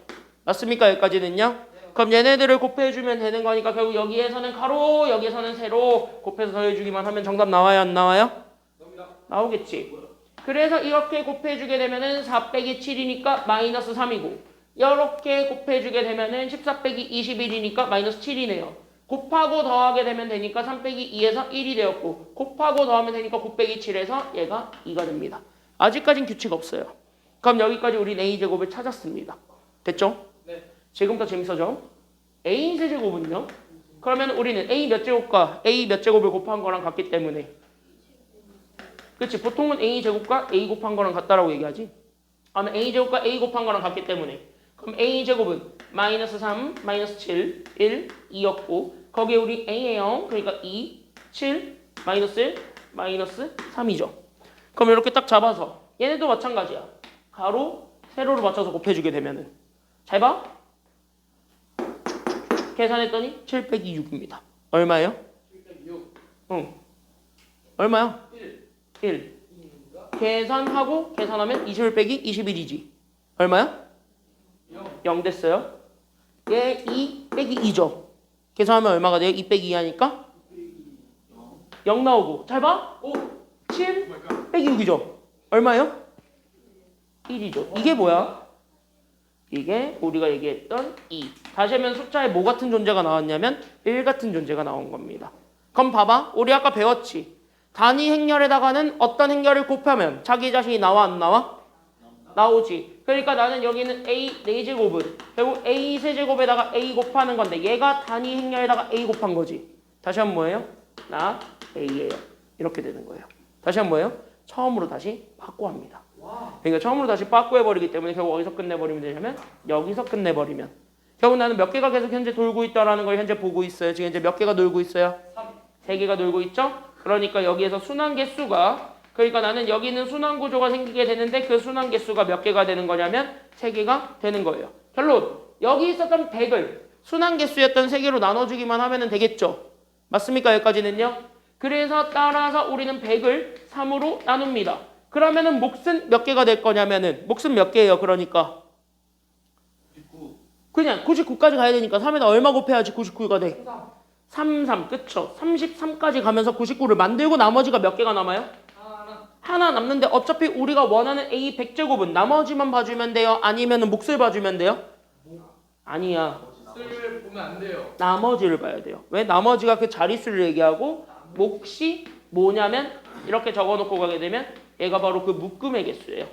맞습니까? 여기까지는요? 그럼 얘네들을 곱해주면 되는 거니까 결국 여기에서는 가로, 여기에서는 세로 곱해서 더해주기만 하면 정답 나와요? 안 나와요? 나오겠지. 그래서 이렇게 곱해주게 되면은 4 빼기 7이니까 마이너스 3이고 이렇게 곱해주게 되면은 14 빼기 21이니까 마이너스 7이네요. 곱하고 더하게 되면 되니까 3 빼기 2에서 1이 되었고 곱하고 더하면 되니까 9 빼기 7에서 얘가 2가 됩니다. 아직까진 규칙 없어요. 그럼 여기까지 우린 A제곱을 찾았습니다. 됐죠? 네. 지금부터 재밌어져. A 세제곱은요? 그러면 우리는 A 몇 제곱과 A 몇 제곱을 곱한 거랑 같기 때문에 그치? 보통은 A 제곱과 A 곱한 거랑 같다라고 얘기하지. 그러면 A 제곱과 A 곱한 거랑 같기 때문에 그럼 A 제곱은 마이너스 3, 마이너스 7, 1, 2였고 거기에 우리 A예요. 그러니까 2, 7, 마이너스 1, 마이너스 3이죠. 그럼 이렇게 딱 잡아서 얘네도 마찬가지야. 가로, 세로로 맞춰서 곱해주게 되면은 잘 봐. 계산했더니 7 빼기 6입니다. 얼마예요? 7 빼기 6. 응. 얼마야? 1. 1. 계산하고 계산하면 21 빼기 21이지. 얼마야? 0 됐어요. 얘 2 빼기 2죠. 계산하면 얼마가 돼요? 2 빼기 2 하니까 0 나오고. 잘 봐. 7 빼기 6이죠. 얼마예요? 1이죠. 이게 뭐야? 이게 우리가 얘기했던 2. 다시 하면 숫자에 뭐 같은 존재가 나왔냐면 1 같은 존재가 나온 겁니다. 그럼 봐봐. 우리 아까 배웠지. 단위 행렬에다가는 어떤 행렬을 곱하면 자기 자신이 나와 안 나와? 나오지. 그러니까 나는 여기는 A 4제곱은 결국 A 세제곱에다가 A 곱하는 건데 얘가 단위 행렬에다가 A 곱한 거지. 다시 한번 뭐예요? 나 A예요. 이렇게 되는 거예요. 다시 한번 뭐예요? 처음으로 다시 바꿔 합니다. 그러니까 처음으로 다시 빠꾸 해버리기 때문에 결국 어디서 끝내버리면 되냐면 여기서 끝내버리면 결국 나는 몇 개가 계속 현재 돌고 있다라는 걸 현재 보고 있어요. 지금 이제 몇 개가 돌고 있어요? 3개가 돌고 있죠? 그러니까 여기에서 순환 개수가 그러니까 나는 여기는 순환 구조가 생기게 되는데 그 순환 개수가 몇 개가 되는 거냐면 3개가 되는 거예요. 결론 여기 있었던 100을 순환 개수였던 3개로 나눠주기만 하면 되겠죠? 맞습니까? 여기까지는요? 그래서 따라서 우리는 100을 3으로 나눕니다. 그러면은 몫은 몇 개가 될 거냐면은 몫은 몇 개예요? 그러니까 99. 그냥 99까지 가야 되니까 3에다 얼마 곱해야지 99가 돼? 33 그쵸? 33까지 가면서 99를 만들고 나머지가 몇 개가 남아요? 하나 남는데 어차피 우리가 원하는 A 100제곱은 나머지만 봐주면 돼요? 아니면은 몫을 봐주면 돼요? 아니야. 수를 보면 안 돼요. 나머지를 봐야 돼요. 왜? 나머지가 그 자릿수를 얘기하고 몫이 뭐냐면 이렇게 적어놓고 가게 되면 얘가 바로 그 묶음의 개수예요.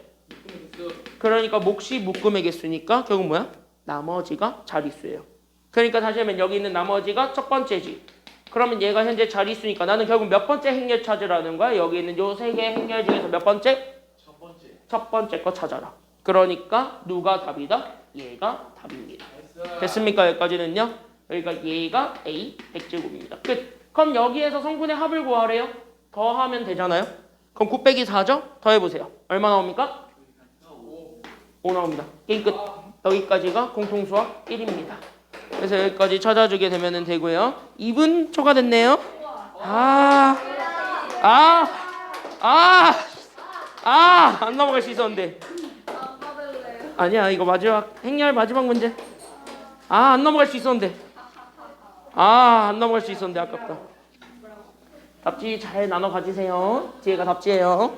그러니까 몫이 묶음의 개수니까 결국 뭐야? 나머지가 자릿수예요. 그러니까 다시 하면 여기 있는 나머지가 첫 번째지. 그러면 얘가 현재 자릿수니까 나는 결국 몇 번째 행렬 찾으라는 거야? 여기 있는 요 세 개의 행렬 중에서 몇 번째? 첫 번째. 첫 번째 거 찾아라. 그러니까 누가 답이다? 얘가 답입니다. 됐습니까? 여기까지는요. 그러니까 얘가 A 100제곱입니다. 끝. 그럼 여기에서 성분의 합을 구하래요. 더하면 되잖아요. 그럼 9 빼기 4죠? 더해보세요. 얼마 나옵니까? 5 나옵니다. 게임 끝. 여기까지가 공통수학 1입니다. 그래서 여기까지 찾아주게 되면 되고요. 2분 초과됐네요. 안 넘어갈 수 있었는데. 안 받을래요. 아니야, 이거 마지막 행렬 마지막 문제. 안 넘어갈 수 있었는데. 안 넘어갈 수 있었는데 아깝다. 답지 잘 나눠 가지세요. 뒤에가 답지예요.